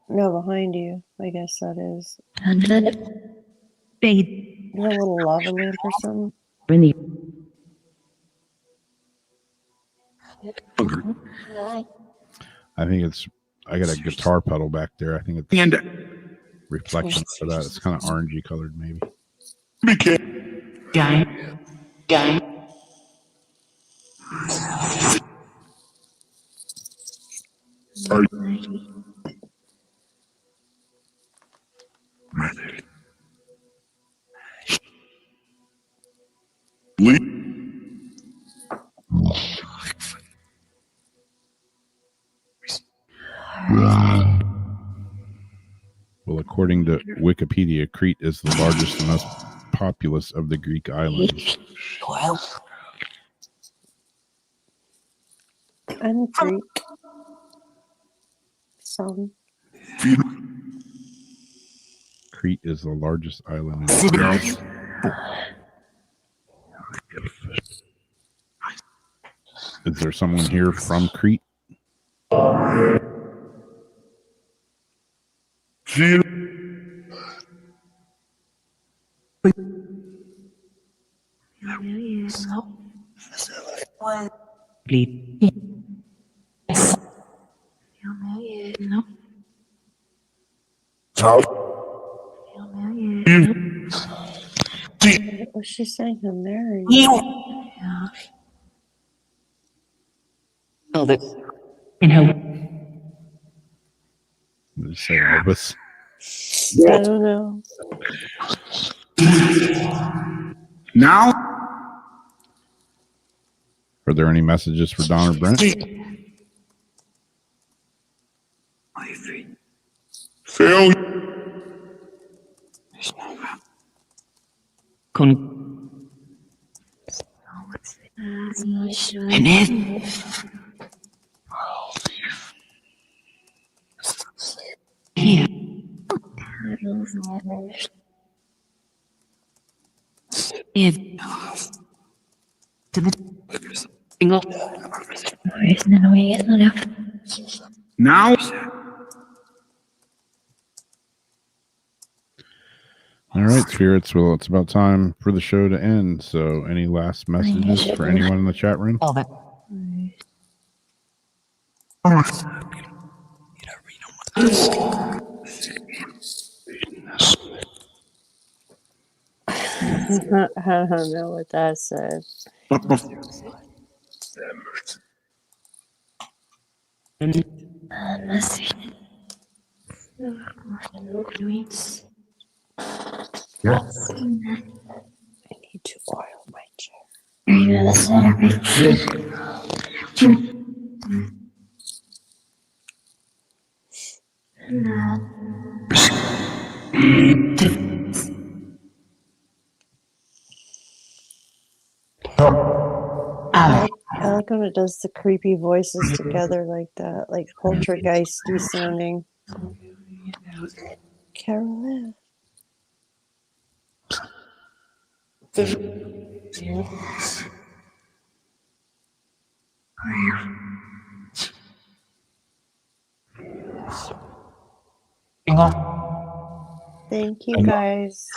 No, behind you. I guess that is. Fade. You know, a little lava lamp or something? Rennie. I think it's, I got a guitar pedal back there. I think it's And. reflection for that. It's kind of orangey colored, maybe. BK. Gang. Gang. Are Lee. Well, according to Wikipedia, Crete is the largest and most populous of the Greek islands. 12. I'm Greek. Some. Crete is the largest island in Greece. Is there someone here from Crete? See. Bleed. South. What was she saying? I'm married. Hold it. In hope. Just say Elvis. I don't know. Now, Are there any messages for Don or Brent? failure. Con. Henez. Here. Is. To the. Single. Now, All right, spirits. Well, it's about time for the show to end. So, any last messages for anyone in the chat room? All that. I don't know what that said. I need to oil my chair. I like when it does the creepy voices together like that, like poltergeisty sounding. Carolyn. Thank you guys.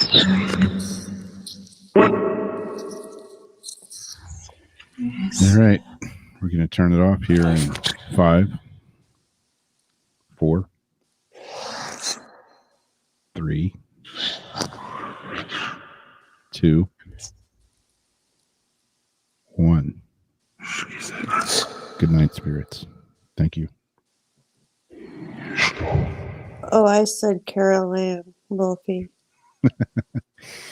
All right. We're going to turn it off here in 5, 4, 3, 2, 1. Good night, spirits. Thank you. Oh, I said Carol Ann Wolfie.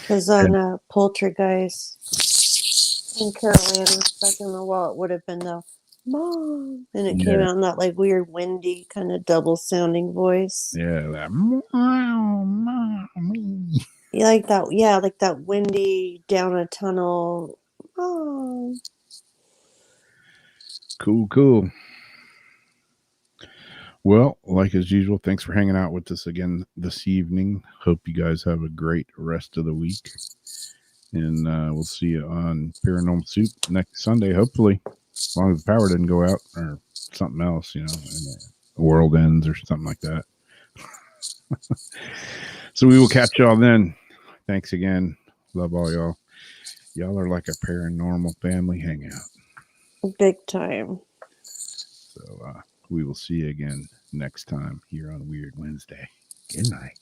Because on Poltergeist, and Carol Ann was stuck in the wall, it would have been the mom. And it came out in that like weird, windy, kind of double sounding voice. Yeah, that. You like that? Yeah, like that windy down a tunnel. Oh. Cool. Well, like as usual, thanks for hanging out with us again this evening. Hope you guys have a great rest of the week. And we'll see you on Paranormal Soup next Sunday, hopefully. As long as the power didn't go out or something else, and the world ends or something like that. So we will catch y'all then. Thanks again. Love all y'all. Y'all are like a paranormal family hangout. Big time. So we will see you again next time here on Weird Wednesday. Good night.